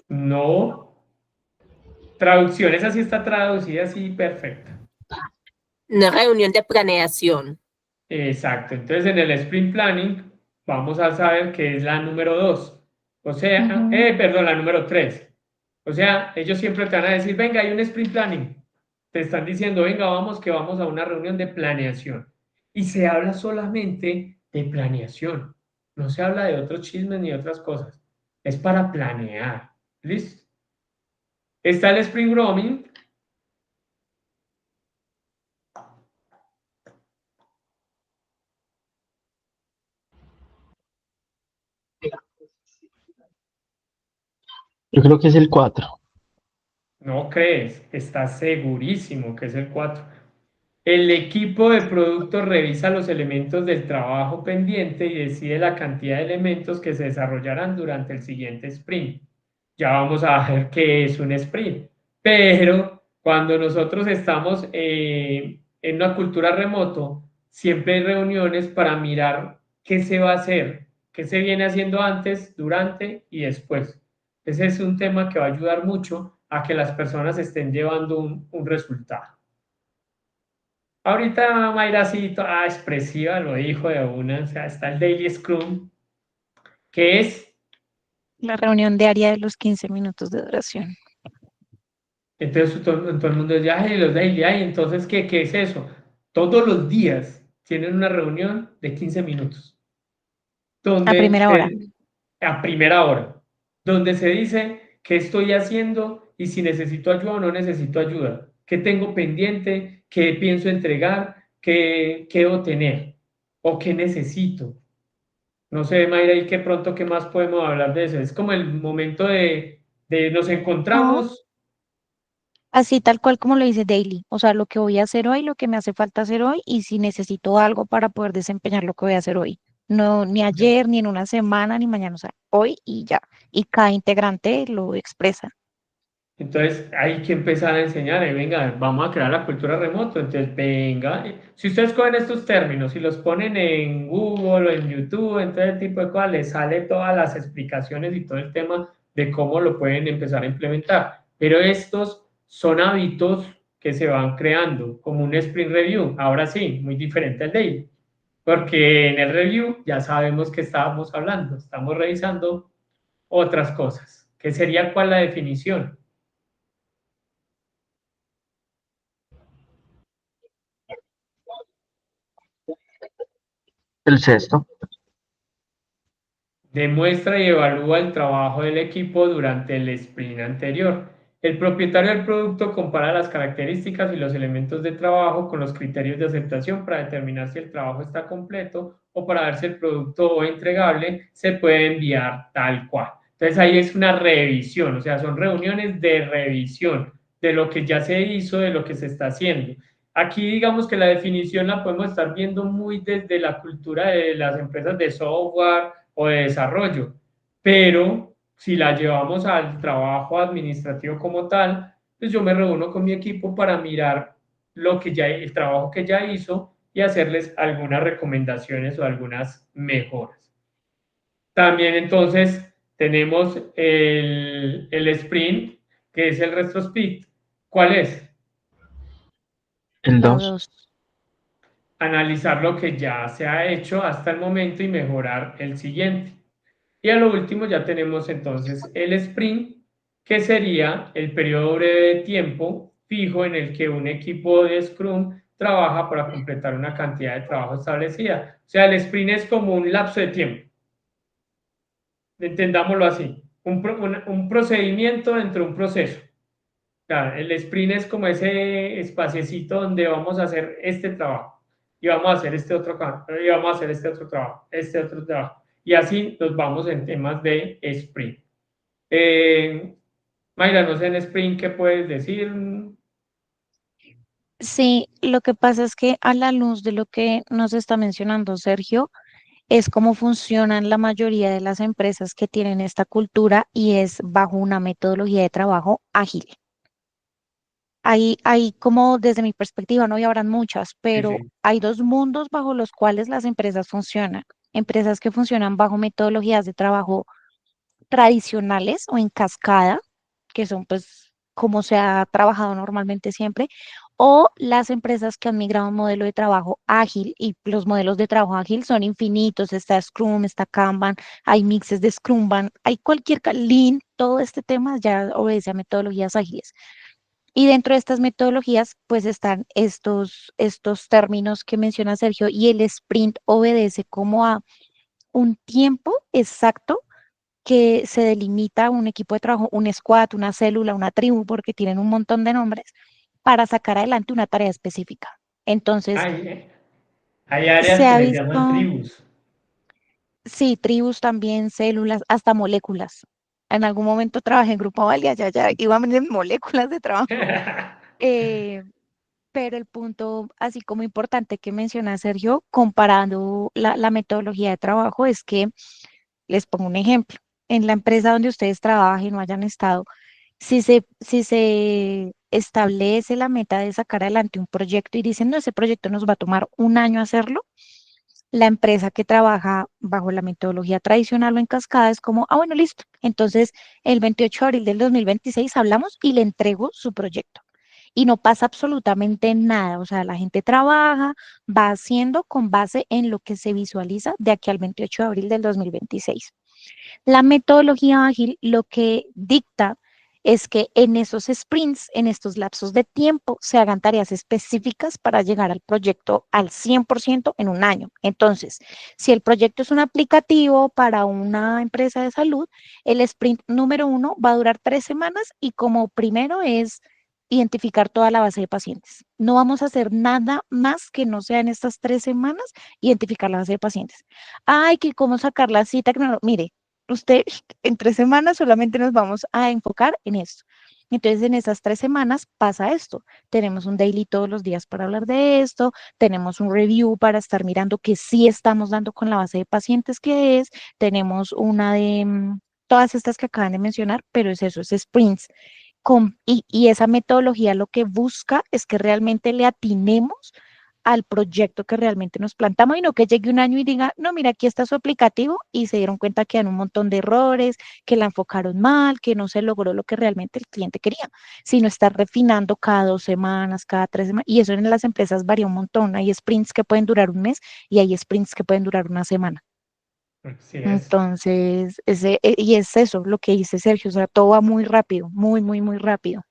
No. Traducción, esa sí está traducida así perfecta. Una reunión de planeación. Exacto. Entonces en el sprint planning vamos a saber que es la número 2. O sea, perdón, la número 3. O sea, ellos siempre te van a decir, venga, hay un sprint planning. Te están diciendo, venga, vamos, que vamos a una reunión de planeación. Y se habla solamente de planeación. No se habla de otros chismes ni otras cosas. Es para planear. ¿Listo? Está el Spring Roaming. Yo creo que es el 4. No crees, estás segurísimo que es el 4. El equipo de producto revisa los elementos del trabajo pendiente y decide la cantidad de elementos que se desarrollarán durante el siguiente sprint. Ya vamos a ver qué es un sprint. Pero cuando nosotros estamos en una cultura remoto, siempre hay reuniones para mirar qué se va a hacer, qué se viene haciendo antes, durante y después. Ese es un tema que va a ayudar mucho a que las personas estén llevando un resultado. Ahorita Mayra sí, toda expresiva, lo dijo de una, o sea, está el Daily Scrum, que es, La reunión diaria de los 15 minutos de duración. entonces todo el mundo dice, ay, los Daily, ay, entonces, ¿qué es eso? Todos los días tienen una reunión de 15 minutos, A donde primera hora. a primera hora, donde se dice qué estoy haciendo y si necesito ayuda o no necesito ayuda, qué tengo pendiente, qué pienso entregar, qué debo tener o qué necesito. No sé, Mayra, y que pronto, ¿qué más podemos hablar de eso? Es como el momento de nos No, encontramos. así tal cual como lo dice Daily. O sea, lo que voy a hacer hoy, lo que me hace falta hacer hoy y si necesito algo para poder desempeñar lo que voy a hacer hoy. No, ni ayer, ni en una semana, ni mañana. O sea, hoy y ya. Y cada integrante lo expresa. Entonces hay que empezar a enseñar, venga, vamos a crear la cultura remoto. Entonces, venga, si ustedes cogen estos términos y los ponen en Google o en YouTube, en todo el tipo de cosas, les sale todas las explicaciones y todo el tema de cómo lo pueden empezar a implementar. Pero estos son hábitos que se van creando, como un sprint review. Ahora sí, muy diferente al daily, porque en el review ya sabemos que estábamos hablando, estamos revisando otras cosas. ¿Qué sería cuál la definición? El 6. Demuestra y evalúa el trabajo del equipo durante el sprint anterior. El propietario del producto compara las características y los elementos de trabajo con los criterios de aceptación para determinar si el trabajo está completo o para ver si el producto o entregable se puede enviar tal cual. Entonces ahí es una revisión, o sea, son reuniones de revisión de lo que ya se hizo, de lo que se está haciendo. Aquí digamos que la definición la podemos estar viendo muy desde la cultura de las empresas de software o de desarrollo, pero si la llevamos al trabajo administrativo como tal, pues yo me reúno con mi equipo para mirar el trabajo que ya hizo y hacerles algunas recomendaciones o algunas mejoras. También entonces tenemos el sprint, que es el retrospect. ¿Cuál es? El La 2. 2. Analizar lo que ya se ha hecho hasta el momento y mejorar el siguiente. Y a lo último ya tenemos entonces el sprint, que sería el periodo breve de tiempo fijo en el que un equipo de Scrum trabaja para completar una cantidad de trabajo establecida. O sea, el sprint es como un lapso de tiempo. Entendámoslo así, un procedimiento dentro de un proceso. Claro, el sprint es como ese espaciecito donde vamos a hacer este trabajo y vamos a hacer este otro y vamos a hacer este otro trabajo. Y así nos vamos en temas de sprint. Mayra, no sé en sprint qué puedes decir. Sí, lo que pasa es que a la luz de lo que nos está mencionando Sergio, es cómo funcionan la mayoría de las empresas que tienen esta cultura y es bajo una metodología de trabajo ágil. Hay como desde mi perspectiva, no y habrán muchas, Sí, pero sí. hay dos mundos bajo los cuales las empresas funcionan. Empresas que funcionan bajo metodologías de trabajo tradicionales o en cascada, que son pues como se ha trabajado normalmente siempre, o las empresas que han migrado a un modelo de trabajo ágil y los modelos de trabajo ágil son infinitos, está Scrum, está Kanban, hay mixes de Scrumban, hay Lean, todo este tema ya obedece a metodologías ágiles. Y dentro de estas metodologías, pues están estos términos que menciona Sergio y el sprint obedece como a un tiempo exacto que se delimita un equipo de trabajo, un squad, una célula, una tribu, porque tienen un montón de nombres, para sacar adelante una tarea específica. Entonces, Hay áreas se que ha les llaman visto, tribus. sí, tribus también, células, hasta moléculas. En algún momento trabajé en Grupo Valia, ya iban en moléculas de trabajo. Eh, pero el punto, así como importante que menciona Sergio, comparando la metodología de trabajo, es que, les pongo un ejemplo, en la empresa donde ustedes trabajen o hayan estado, si se establece la meta de sacar adelante un proyecto y dicen, no, ese proyecto nos va a tomar un año hacerlo, la empresa que trabaja bajo la metodología tradicional o en cascada es como, ah, bueno, listo. Entonces, el 28 de abril del 2026 hablamos y le entrego su proyecto. Y no pasa absolutamente nada. O sea, la gente trabaja, va haciendo con base en lo que se visualiza de aquí al 28 de abril del 2026. La metodología ágil lo que dicta es que en esos sprints, en estos lapsos de tiempo, se hagan tareas específicas para llegar al proyecto al 100% en un año. Entonces, si el proyecto es un aplicativo para una empresa de salud, el sprint número 1 va a durar 3 semanas y como primero es identificar toda la base de pacientes. No vamos a hacer nada más que no sea en estas 3 semanas identificar la base de pacientes. Ay, que cómo sacar la cita, que no, mire, usted en 3 semanas solamente nos vamos a enfocar en esto. Entonces, en esas 3 semanas pasa esto. Tenemos un daily todos los días para hablar de esto, tenemos un review para estar mirando que sí estamos dando con la base de pacientes que es, tenemos una de todas estas que acaban de mencionar, pero es eso, es sprints. Y esa metodología lo que busca es que realmente le atinemos al proyecto que realmente nos plantamos y no que llegue un año y diga, no, mira, aquí está su aplicativo y se dieron cuenta que hay un montón de errores, que la enfocaron mal, que no se logró lo que realmente el cliente quería, sino estar refinando cada 2 semanas, cada 3 semanas. Y eso en las empresas varía un montón. Hay sprints que pueden durar un mes y hay sprints que pueden durar una semana. Así es. Entonces, y es eso lo que dice Sergio, o sea, todo va muy rápido, muy, muy, muy rápido.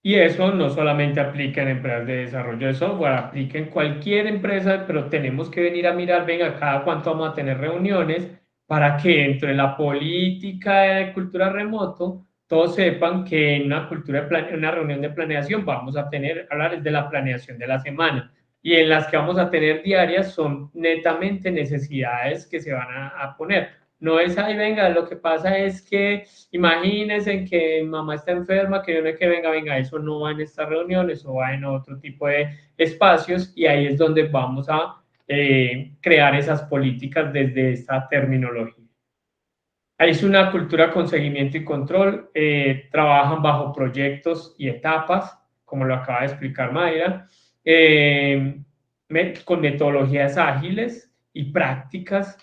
Y eso no solamente aplica en empresas de desarrollo de software, aplica en cualquier empresa, pero tenemos que venir a mirar, venga, cada cuánto vamos a tener reuniones para que dentro de la política de cultura remoto todos sepan que en una una reunión de planeación vamos a hablar de la planeación de la semana y en las que vamos a tener diarias son netamente necesidades que se van a poner. No es ahí, venga, lo que pasa es que imagínense que mamá está enferma, que yo no es que venga, eso no va en esta reunión, eso va en otro tipo de espacios y ahí es donde vamos a crear esas políticas desde esta terminología. Es una cultura con seguimiento y control, trabajan bajo proyectos y etapas, como lo acaba de explicar Mayra, con metodologías ágiles y prácticas,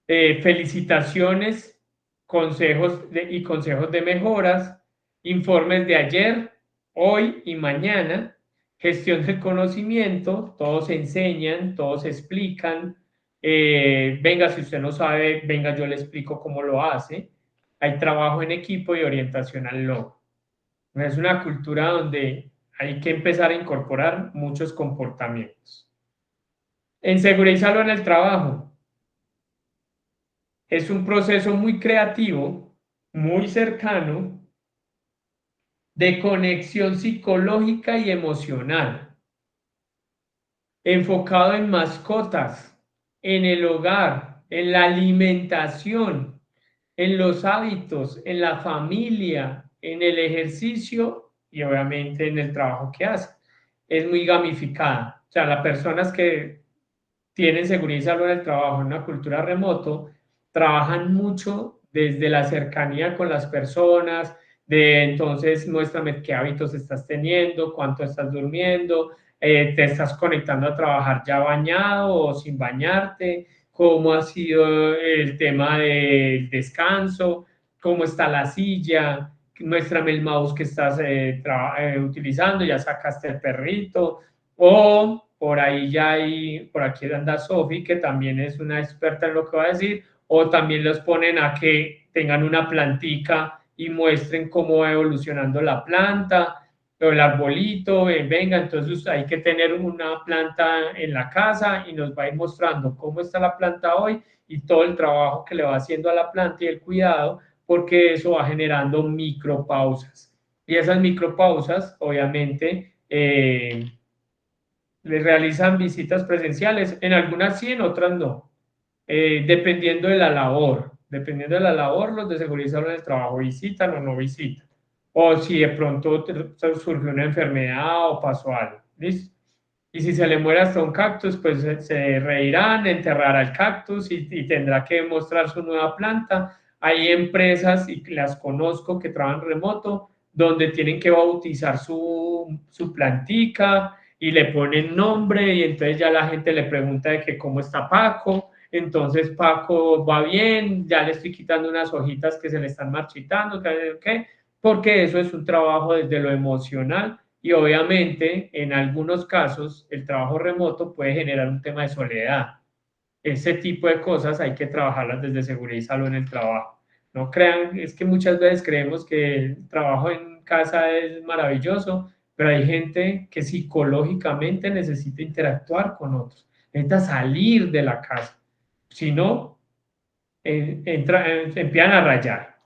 felicitaciones, consejos de mejoras, informes de ayer, hoy y mañana, gestión del conocimiento, todos enseñan, todos explican, venga, si usted no sabe, venga, yo le explico cómo lo hace. Hay trabajo en equipo y orientación al logro. Es una cultura donde hay que empezar a incorporar muchos comportamientos. En seguridad y salud en el trabajo. Es un proceso muy creativo, muy cercano, de conexión psicológica y emocional, enfocado en mascotas, en el hogar, en la alimentación, en los hábitos, en la familia, en el ejercicio y obviamente en el trabajo que hace. Es muy gamificada. O sea, las personas que tienen seguridad y salud en el trabajo en una cultura remoto trabajan mucho desde la cercanía con las personas, de entonces muéstrame qué hábitos estás teniendo, cuánto estás durmiendo, te estás conectando a trabajar ya bañado o sin bañarte, cómo ha sido el tema del descanso, cómo está la silla, muéstrame el mouse que estás utilizando, ya sacaste el perrito, o por ahí ya hay, por aquí anda Sofi, que también es una experta en lo que va a decir, o también los ponen a que tengan una plantica y muestren cómo va evolucionando la planta, o el arbolito, venga, entonces hay que tener una planta en la casa y nos va a ir mostrando cómo está la planta hoy y todo el trabajo que le va haciendo a la planta y el cuidado, porque eso va generando micropausas. Y esas micropausas, obviamente, les realizan visitas presenciales, en algunas sí, en otras no, dependiendo de la labor. Dependiendo de la labor, los de seguridad y salud en el trabajo visitan o no visitan. O si de pronto surgió una enfermedad o pasó algo. ¿Listo? Y si se le muere hasta un cactus, pues se reirán, enterrará el cactus y tendrá que mostrar su nueva planta. Hay empresas, y las conozco, que trabajan remoto, donde tienen que bautizar su plantica y le ponen nombre y entonces ya la gente le pregunta de que cómo está Paco. Entonces Paco va bien, ya le estoy quitando unas hojitas que se le están marchitando, ¿qué? Porque eso es un trabajo desde lo emocional y obviamente en algunos casos el trabajo remoto puede generar un tema de soledad. Ese tipo de cosas hay que trabajarlas desde seguridad y salud en el trabajo. No crean, es que muchas veces creemos que el trabajo en casa es maravilloso, pero hay gente que psicológicamente necesita interactuar con otros, necesita salir de la casa. Si no, empiezan a rayar.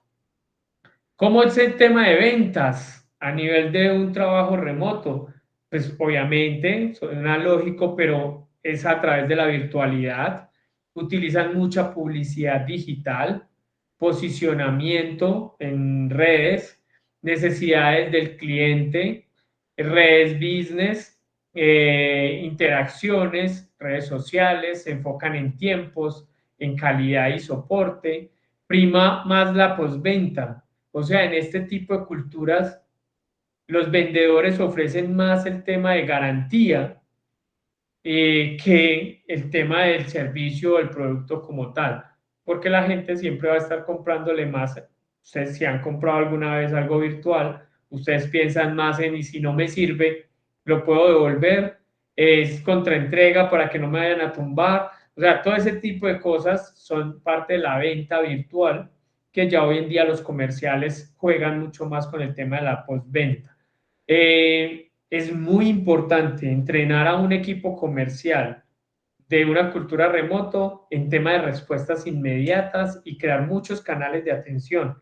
¿Cómo es el tema de ventas a nivel de un trabajo remoto? Pues obviamente suena lógico, pero es a través de la virtualidad. Utilizan mucha publicidad digital, posicionamiento en redes, necesidades del cliente, redes business, interacciones, redes sociales, se enfocan en tiempos, en calidad y soporte, prima más la postventa. O sea, en este tipo de culturas, los vendedores ofrecen más el tema de garantía que el tema del servicio o el producto como tal, porque la gente siempre va a estar comprándole más. Ustedes si han comprado alguna vez algo virtual, ustedes piensan más en y si no me sirve, lo puedo devolver, es contraentrega para que no me vayan a tumbar. O sea, todo ese tipo de cosas son parte de la venta virtual, que ya hoy en día los comerciales juegan mucho más con el tema de la postventa. Es muy importante entrenar a un equipo comercial de una cultura remoto en tema de respuestas inmediatas y crear muchos canales de atención.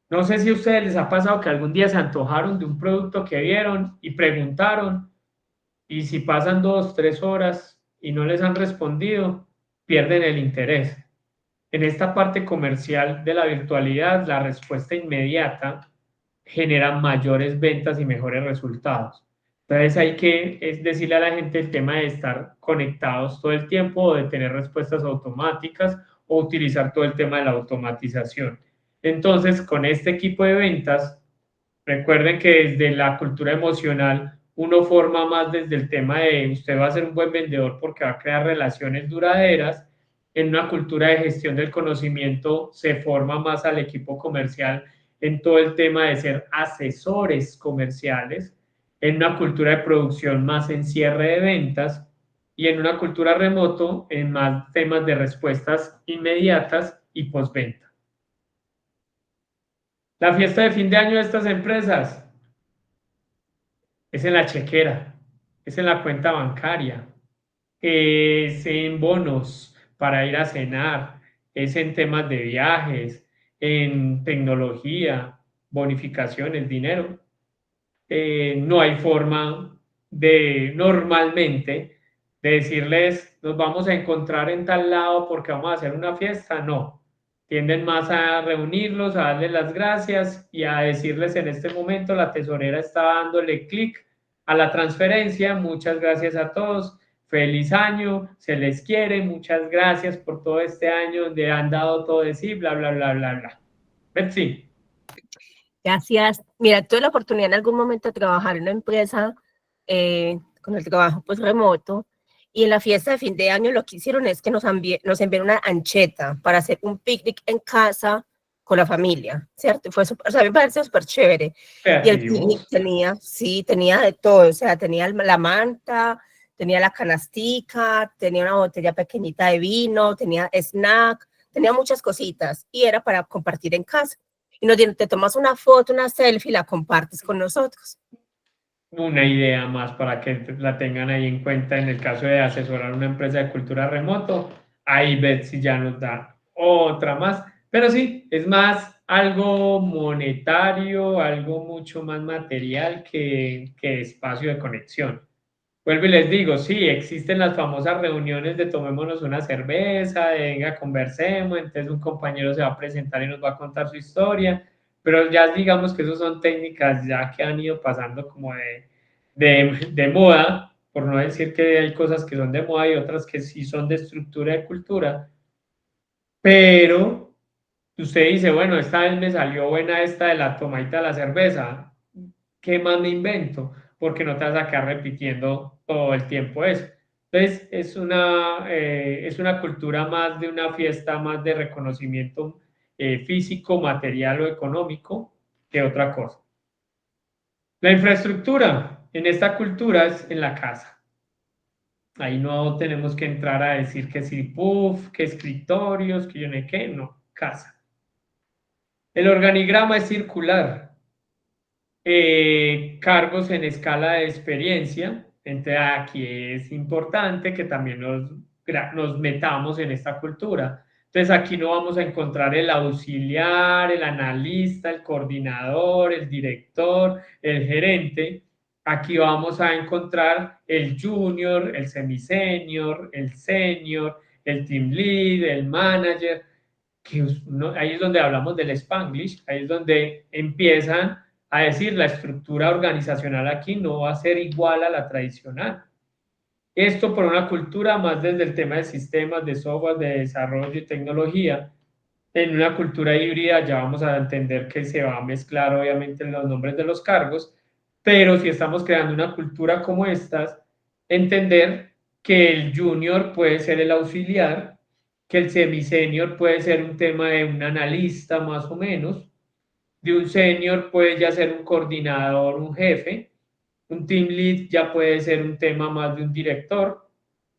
No sé si a ustedes les ha pasado que algún día se antojaron de un producto que vieron y preguntaron, y si pasan 2, 3 horas y no les han respondido, pierden el interés. En esta parte comercial de la virtualidad, la respuesta inmediata genera mayores ventas y mejores resultados. Entonces hay que decirle a la gente el tema de estar conectados todo el tiempo o de tener respuestas automáticas o utilizar todo el tema de la automatización. Entonces, con este equipo de ventas, recuerden que desde la cultura emocional uno forma más desde el tema de usted va a ser un buen vendedor porque va a crear relaciones duraderas. En una cultura de gestión del conocimiento se forma más al equipo comercial en todo el tema de ser asesores comerciales, en una cultura de producción más en cierre de ventas y en una cultura remoto en más temas de respuestas inmediatas y postventa. La fiesta de fin de año de estas empresas es en la chequera, es en la cuenta bancaria, es en bonos para ir a cenar, es en temas de viajes, en tecnología, bonificaciones, dinero. No hay forma de normalmente de decirles nos vamos a encontrar en tal lado porque vamos a hacer una fiesta, no. Tienden más a reunirlos, a darles las gracias y a decirles en este momento la tesorera está dándole clic a la transferencia, muchas gracias a todos, feliz año, se les quiere, muchas gracias por todo este año donde han dado todo de sí, bla, bla, bla, bla, bla. Betsy. Gracias. Mira, tuve la oportunidad en algún momento de trabajar en una empresa con el trabajo pues remoto, y en la fiesta de fin de año lo que hicieron es que nos enviaron una ancheta para hacer un picnic en casa con la familia, ¿cierto? Fue super, o sea, me parece súper chévere. Y el picnic tenía de todo, o sea, tenía la manta, tenía la canastica, tenía una botella pequeñita de vino, tenía snack, tenía muchas cositas y era para compartir en casa. Y nos dieron, te tomas una foto, una selfie y la compartes con nosotros. Una idea más para que la tengan ahí en cuenta en el caso de asesorar una empresa de cultura remoto. Ahí Betsy ya nos da otra más, pero sí, es más algo monetario, algo mucho más material que espacio de conexión. Vuelvo y les digo, sí, existen las famosas reuniones de tomémonos una cerveza, de venga, conversemos, entonces un compañero se va a presentar y nos va a contar su historia, pero ya digamos que esas son técnicas ya que han ido pasando como de moda, por no decir que hay cosas que son de moda y otras que sí son de estructura de cultura, pero usted dice, bueno, esta vez me salió buena esta de la tomadita de la cerveza, ¿qué más me invento? Porque no te vas a quedar repitiendo todo el tiempo eso. Entonces, es una cultura más de una fiesta, más de reconocimiento físico, material o económico que otra cosa. La infraestructura en esta cultura es en la casa. Ahí no tenemos que entrar a decir que si puff, que escritorios, que yo no sé qué, no, casa. El organigrama es circular. Cargos en escala de experiencia. Entonces aquí es importante que también nos metamos en esta cultura. Entonces aquí no vamos a encontrar el auxiliar, el analista, el coordinador, el director, el gerente. Aquí vamos a encontrar el junior, el semisenior, el senior, el team lead, el manager. Ahí es donde hablamos del Spanglish, ahí es donde empiezan a decir la estructura organizacional aquí no va a ser igual a la tradicional. Esto por una cultura más desde el tema de sistemas, de software, de desarrollo y tecnología. En una cultura híbrida ya vamos a entender que se va a mezclar obviamente los nombres de los cargos, pero si estamos creando una cultura como estas, entender que el junior puede ser el auxiliar, que el semisenior puede ser un tema de un analista más o menos, de un senior puede ya ser un coordinador, un jefe, un team lead ya puede ser un tema más de un director,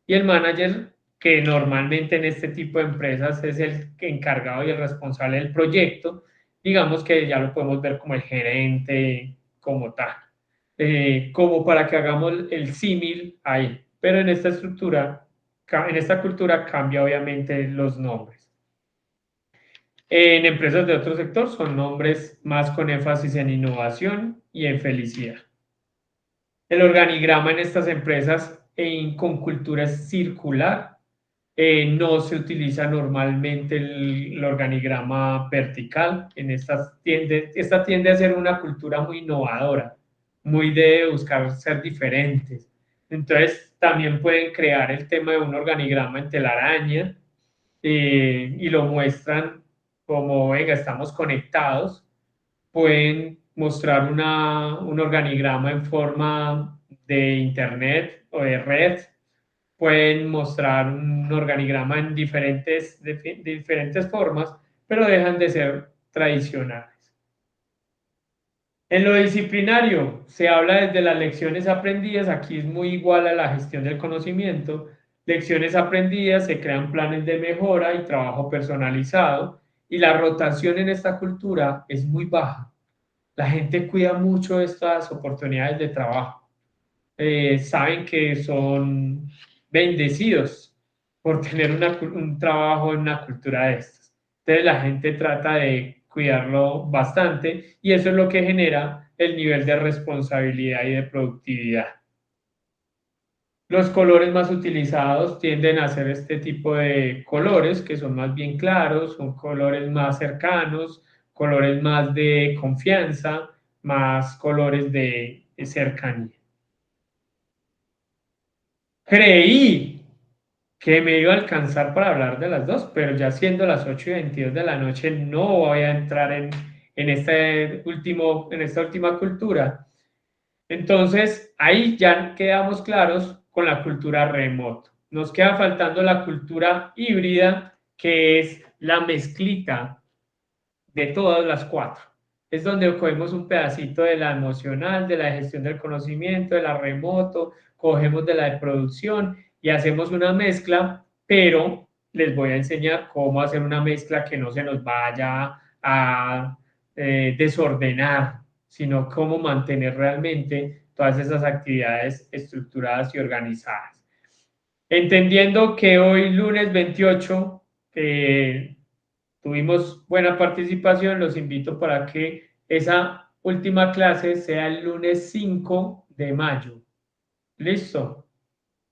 y el manager, que normalmente en este tipo de empresas es el encargado y el responsable del proyecto, digamos que ya lo podemos ver como el gerente, como tal, como para que hagamos el símil ahí, pero en esta estructura, en esta cultura cambia obviamente los nombres. En empresas de otro sector son nombres más con énfasis en innovación y en felicidad. El organigrama en estas empresas con cultura es circular. No se utiliza normalmente el organigrama vertical. Esta tiende a ser una cultura muy innovadora, muy de buscar ser diferentes. Entonces, también pueden crear el tema de un organigrama en telaraña, y lo muestran como, venga, estamos conectados. Pueden mostrar un organigrama en forma de internet o de red, pueden mostrar un organigrama en diferentes formas, pero dejan de ser tradicionales. En lo disciplinario, se habla desde las lecciones aprendidas, aquí es muy igual a la gestión del conocimiento. Lecciones aprendidas, se crean planes de mejora y trabajo personalizado, y la rotación en esta cultura es muy baja. La gente cuida mucho estas oportunidades de trabajo. Saben que son bendecidos por tener un trabajo en una cultura de estas. Entonces la gente trata de cuidarlo bastante y eso es lo que genera el nivel de responsabilidad y de productividad. Los colores más utilizados tienden a ser este tipo de colores que son más bien claros, son colores más cercanos, colores más de confianza, más colores de cercanía. Creí que me iba a alcanzar para hablar de las dos, pero ya siendo las 8:22 de la noche no voy a entrar en esta última cultura. Entonces, ahí ya quedamos claros con la cultura remoto. Nos queda faltando la cultura híbrida, que es la mezclita de todas las cuatro. Es donde cogemos un pedacito de la emocional, de la gestión del conocimiento, de la remoto, cogemos de la de producción y hacemos una mezcla, pero les voy a enseñar cómo hacer una mezcla que no se nos vaya a desordenar, sino cómo mantener realmente todas esas actividades estructuradas y organizadas. Entendiendo que hoy, lunes 28, tuvimos buena participación, los invito para que esa última clase sea el lunes 5 de mayo. ¿Listo?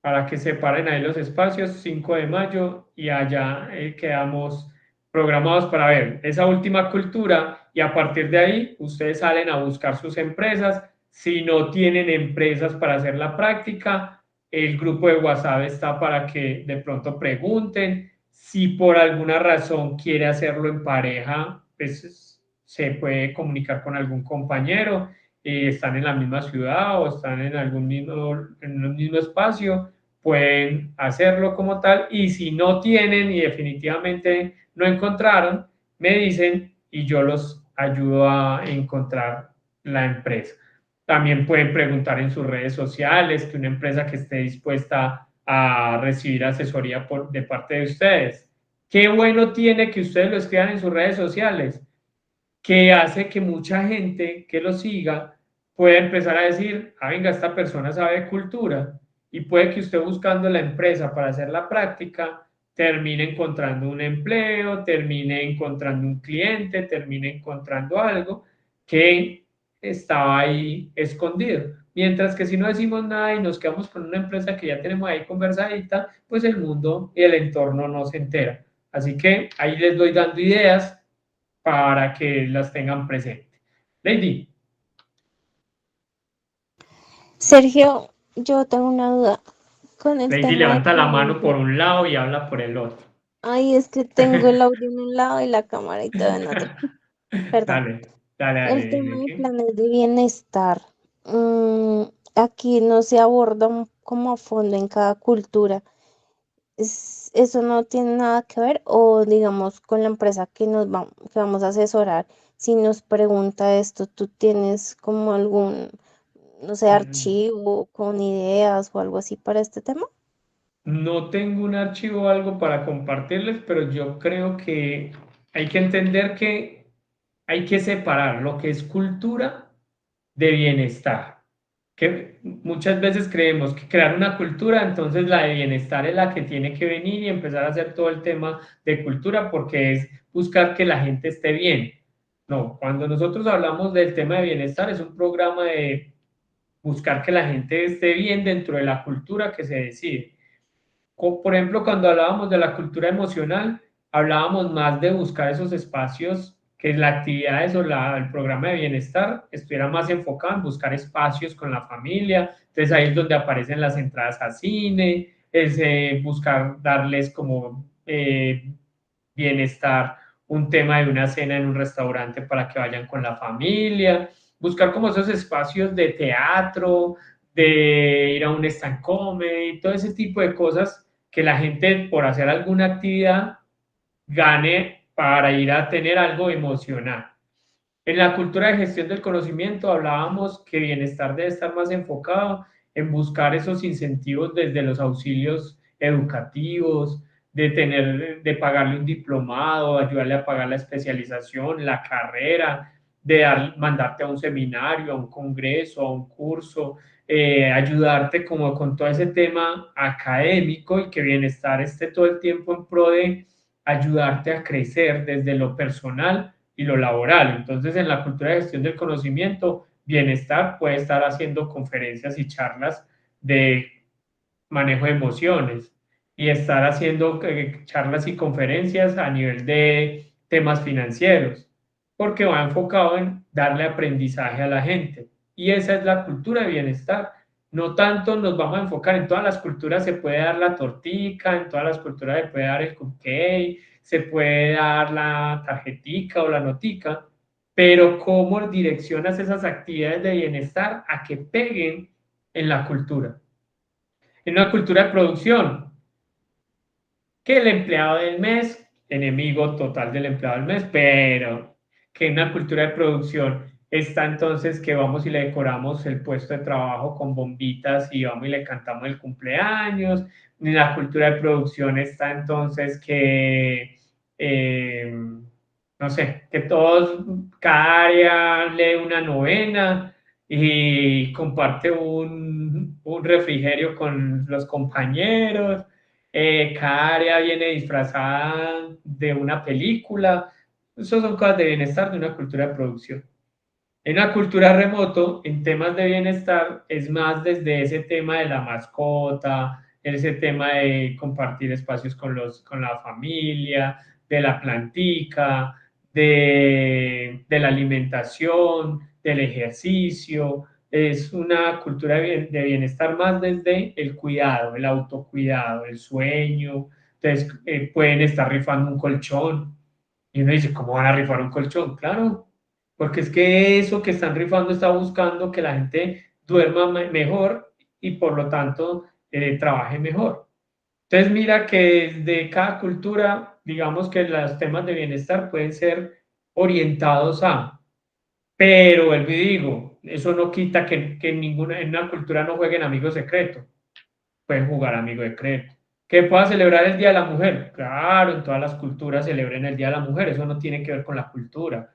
Para que separen ahí los espacios, 5 de mayo, y allá quedamos programados para ver esa última cultura y a partir de ahí ustedes salen a buscar sus empresas. Si no tienen empresas para hacer la práctica, el grupo de WhatsApp está para que de pronto pregunten. Si por alguna razón quiere hacerlo en pareja, pues se puede comunicar con algún compañero, están en la misma ciudad o están en en un mismo espacio, pueden hacerlo como tal, y si no tienen y definitivamente no encontraron, me dicen y yo los ayudo a encontrar la empresa. También pueden preguntar en sus redes sociales, que una empresa que esté dispuesta a recibir asesoría de parte de ustedes. Qué bueno tiene que ustedes lo escriban en sus redes sociales, que hace que mucha gente que lo siga pueda empezar a decir, ah, venga, esta persona sabe de cultura, y puede que usted buscando la empresa para hacer la práctica termine encontrando un empleo, termine encontrando un cliente, termine encontrando algo que estaba ahí escondido. Mientras que si no decimos nada y nos quedamos con una empresa que ya tenemos ahí conversadita, pues el mundo y el entorno no se entera. Así que ahí les doy dando ideas para que las tengan presentes. Lady. Sergio, yo tengo una duda con el Lady tema de levanta la mano por planes. un lado y habla por el otro. Ay, es que tengo el audio en un lado y la cámara y todo en otro. Perdón. Dale, dale, El dale, tema dime de qué. planes de bienestar. Aquí no se aborda como a fondo en cada cultura. ¿Eso no tiene nada que ver? O digamos con la empresa que vamos a asesorar, si nos pregunta esto, ¿tú tienes como algún, no sé, archivo con ideas o algo así para este tema? No tengo un archivo o algo para compartirles, pero yo creo que hay que entender que hay que separar lo que es cultura de bienestar. Que muchas veces creemos que crear una cultura, entonces la de bienestar es la que tiene que venir y empezar a hacer todo el tema de cultura porque es buscar que la gente esté bien. No, cuando nosotros hablamos del tema de bienestar es un programa de buscar que la gente esté bien dentro de la cultura que se decide. Por ejemplo, cuando hablábamos de la cultura emocional, hablábamos más de buscar esos espacios que la actividad o el programa de bienestar estuviera más enfocado en buscar espacios con la familia. Entonces ahí es donde aparecen las entradas a cine, es buscar darles como bienestar, un tema de una cena en un restaurante para que vayan con la familia, buscar como esos espacios de teatro, de ir a un stand comedy, todo ese tipo de cosas que la gente por hacer alguna actividad gane para ir a tener algo emocional. En la cultura de gestión del conocimiento hablábamos que bienestar debe estar más enfocado en buscar esos incentivos desde los auxilios educativos, de pagarle un diplomado, ayudarle a pagar la especialización, la carrera, mandarte a un seminario, a un congreso, a un curso, ayudarte como con todo ese tema académico y que bienestar esté todo el tiempo en pro de ayudarte a crecer desde lo personal y lo laboral. Entonces, en la cultura de gestión del conocimiento, bienestar puede estar haciendo conferencias y charlas de manejo de emociones y estar haciendo charlas y conferencias a nivel de temas financieros, porque va enfocado en darle aprendizaje a la gente. Y esa es la cultura de bienestar. No tanto nos vamos a enfocar en todas las culturas, se puede dar la tortica, en todas las culturas se puede dar el cupcake, se puede dar la tarjetica o la notica, pero cómo direccionas esas actividades de bienestar a que peguen en la cultura. En una cultura de producción, que el empleado del mes, enemigo total del empleado del mes, pero que en una cultura de producción está entonces que vamos y le decoramos el puesto de trabajo con bombitas y vamos y le cantamos el cumpleaños. En la cultura de producción está entonces que, no sé, que todos, cada área lee una novena y comparte un refrigerio con los compañeros, cada área viene disfrazada de una película. Eso son cosas de bienestar de una cultura de producción. En una cultura remoto, en temas de bienestar, es más desde ese tema de la mascota, ese tema de compartir espacios con la familia, de la plantica, de la alimentación, del ejercicio. Es una cultura de bienestar más desde el cuidado, el autocuidado, el sueño. Entonces, pueden estar rifando un colchón. Y uno dice, ¿cómo van a rifar un colchón? Claro, porque es que eso que están rifando está buscando que la gente duerma mejor y por lo tanto trabaje mejor. Entonces mira que desde cada cultura, digamos que los temas de bienestar pueden ser orientados a, pero vuelvo y digo, eso no quita que en una cultura no jueguen amigos secretos, pueden jugar amigo secreto. ¿Que pueda celebrar el Día de la Mujer? Claro, en todas las culturas celebren el Día de la Mujer, eso no tiene que ver con la cultura.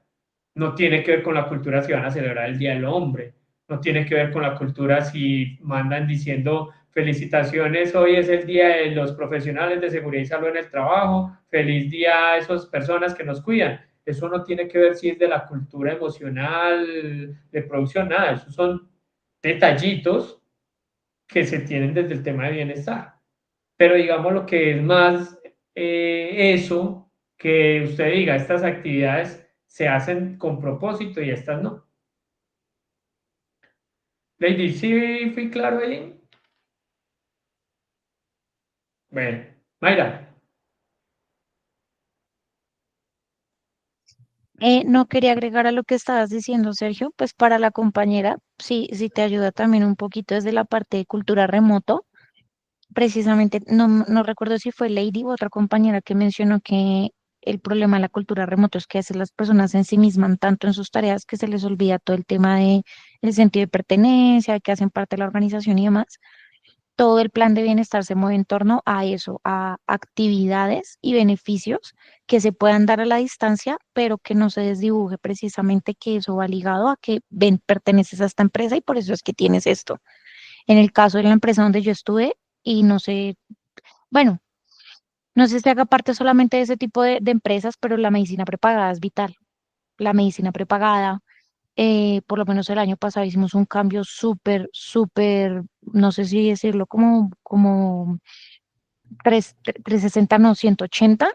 No tiene que ver con la cultura si van a celebrar el Día del Hombre, no tiene que ver con la cultura si mandan diciendo felicitaciones, hoy es el día de los profesionales de seguridad y salud en el trabajo, feliz día a esas personas que nos cuidan. Eso no tiene que ver si es de la cultura emocional, de producción, nada, esos son detallitos que se tienen desde el tema de bienestar. Pero digamos lo que es más eso, que usted diga, estas actividades se hacen con propósito y estas no. Lady, ¿sí fui claro ahí? Bueno, Mayra. No quería agregar a lo que estabas diciendo, Sergio, pues para la compañera, sí, sí te ayuda también un poquito desde la parte de cultura remoto. Precisamente, no recuerdo si fue Lady u otra compañera que mencionó que el problema de la cultura remoto es que a veces las personas se ensimisman tanto en sus tareas que se les olvida todo el tema de el sentido de pertenencia, de que hacen parte de la organización y demás. Todo el plan de bienestar se mueve en torno a eso, a actividades y beneficios que se puedan dar a la distancia, pero que no se desdibuje precisamente que eso va ligado a que perteneces a esta empresa y por eso es que tienes esto. En el caso de la empresa donde yo estuve, y no sé, bueno, no sé si haga parte solamente de ese tipo de empresas, pero la medicina prepagada es vital. La medicina prepagada, por lo menos el año pasado hicimos un cambio súper, súper, no sé si decirlo como 360, no, 180,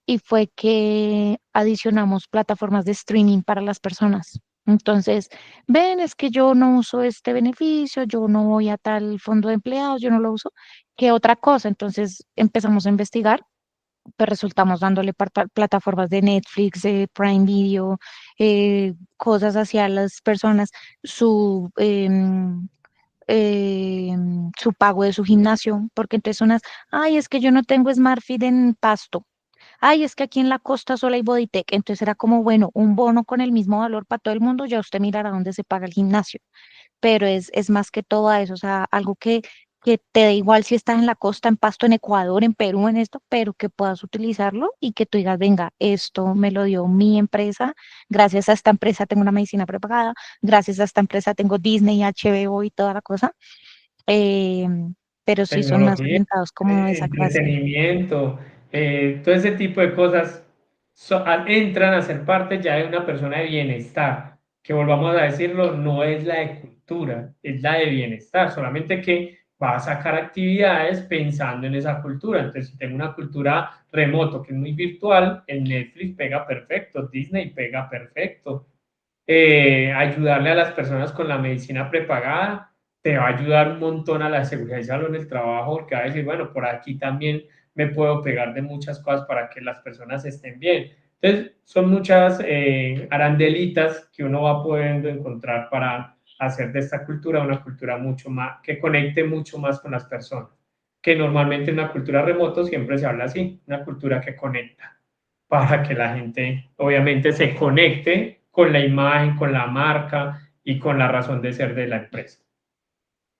y fue que adicionamos plataformas de streaming para las personas. Entonces, ven, es que yo no uso este beneficio, yo no voy a tal fondo de empleados, yo no lo uso, ¿qué otra cosa? Entonces empezamos a investigar pues resultamos dándole plataformas de Netflix, de Prime Video, cosas hacia las personas, su pago de su gimnasio, porque entonces unas, ay, es que yo no tengo SmartFit en Pasto, ay, es que aquí en la costa solo hay Bodytech, entonces era como, bueno, un bono con el mismo valor para todo el mundo, ya usted mirará dónde se paga el gimnasio, pero es más que todo eso, o sea, algo que te da igual si estás en la costa, en Pasto, en Ecuador, en Perú, en esto, pero que puedas utilizarlo y que tú digas, venga, esto me lo dio mi empresa, gracias a esta empresa tengo una medicina prepagada, gracias a esta empresa tengo Disney, HBO y toda la cosa, eh, pero sí son más Tecnología, orientados como esa clase. entretenimiento, todo ese tipo de cosas entran a ser parte ya de una persona de bienestar, que volvamos a decirlo, no es la de cultura, es la de bienestar, solamente que va a sacar actividades pensando en esa cultura. Entonces, si tengo una cultura remoto que es muy virtual, el Netflix pega perfecto, Disney pega perfecto. Ayudarle a las personas con la medicina prepagada te va a ayudar un montón a la seguridad y salud en el trabajo, porque va a decir, bueno, por aquí también me puedo pegar de muchas cosas para que las personas estén bien. Entonces, son muchas arandelitas que uno va pudiendo encontrar para hacer de esta cultura una cultura mucho más, que conecte mucho más con las personas, que normalmente en una cultura remoto siempre se habla así, una cultura que conecta para que la gente obviamente se conecte con la imagen, con la marca y con la razón de ser de la empresa.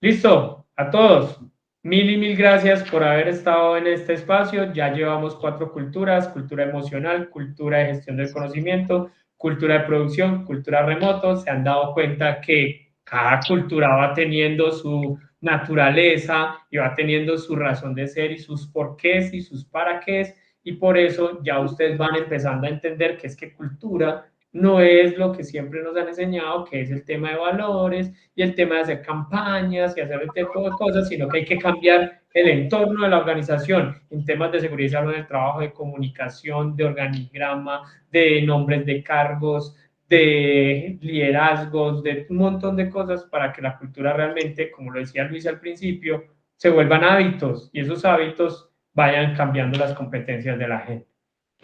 Listo, a todos. Mil y mil gracias por haber estado en este espacio. Ya llevamos 4 culturas: cultura emocional, cultura de gestión del conocimiento, cultura de producción, cultura remoto. Se han dado cuenta que cada cultura va teniendo su naturaleza y va teniendo su razón de ser y sus porqués y sus para qué, y por eso ya ustedes van empezando a entender que es que cultura no es lo que siempre nos han enseñado, que es el tema de valores y el tema de hacer campañas y hacer este tipo de cosas, sino que hay que cambiar el entorno de la organización en temas de seguridad y salud en el trabajo, de comunicación, de organigrama, de nombres de cargos, de liderazgos, de un montón de cosas para que la cultura realmente, como lo decía Luis al principio, se vuelvan hábitos y esos hábitos vayan cambiando las competencias de la gente.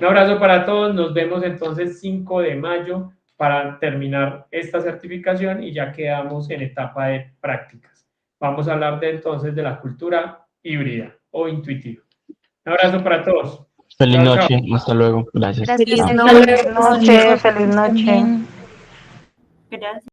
Un abrazo para todos, nos vemos entonces 5 de mayo para terminar esta certificación y ya quedamos en etapa de prácticas. Vamos a hablar entonces de la cultura híbrida o intuitiva. Un abrazo para todos. Feliz Chao, chao. noche, hasta luego, gracias. Gracias, Chao. Feliz noche, feliz noche. también. Gracias.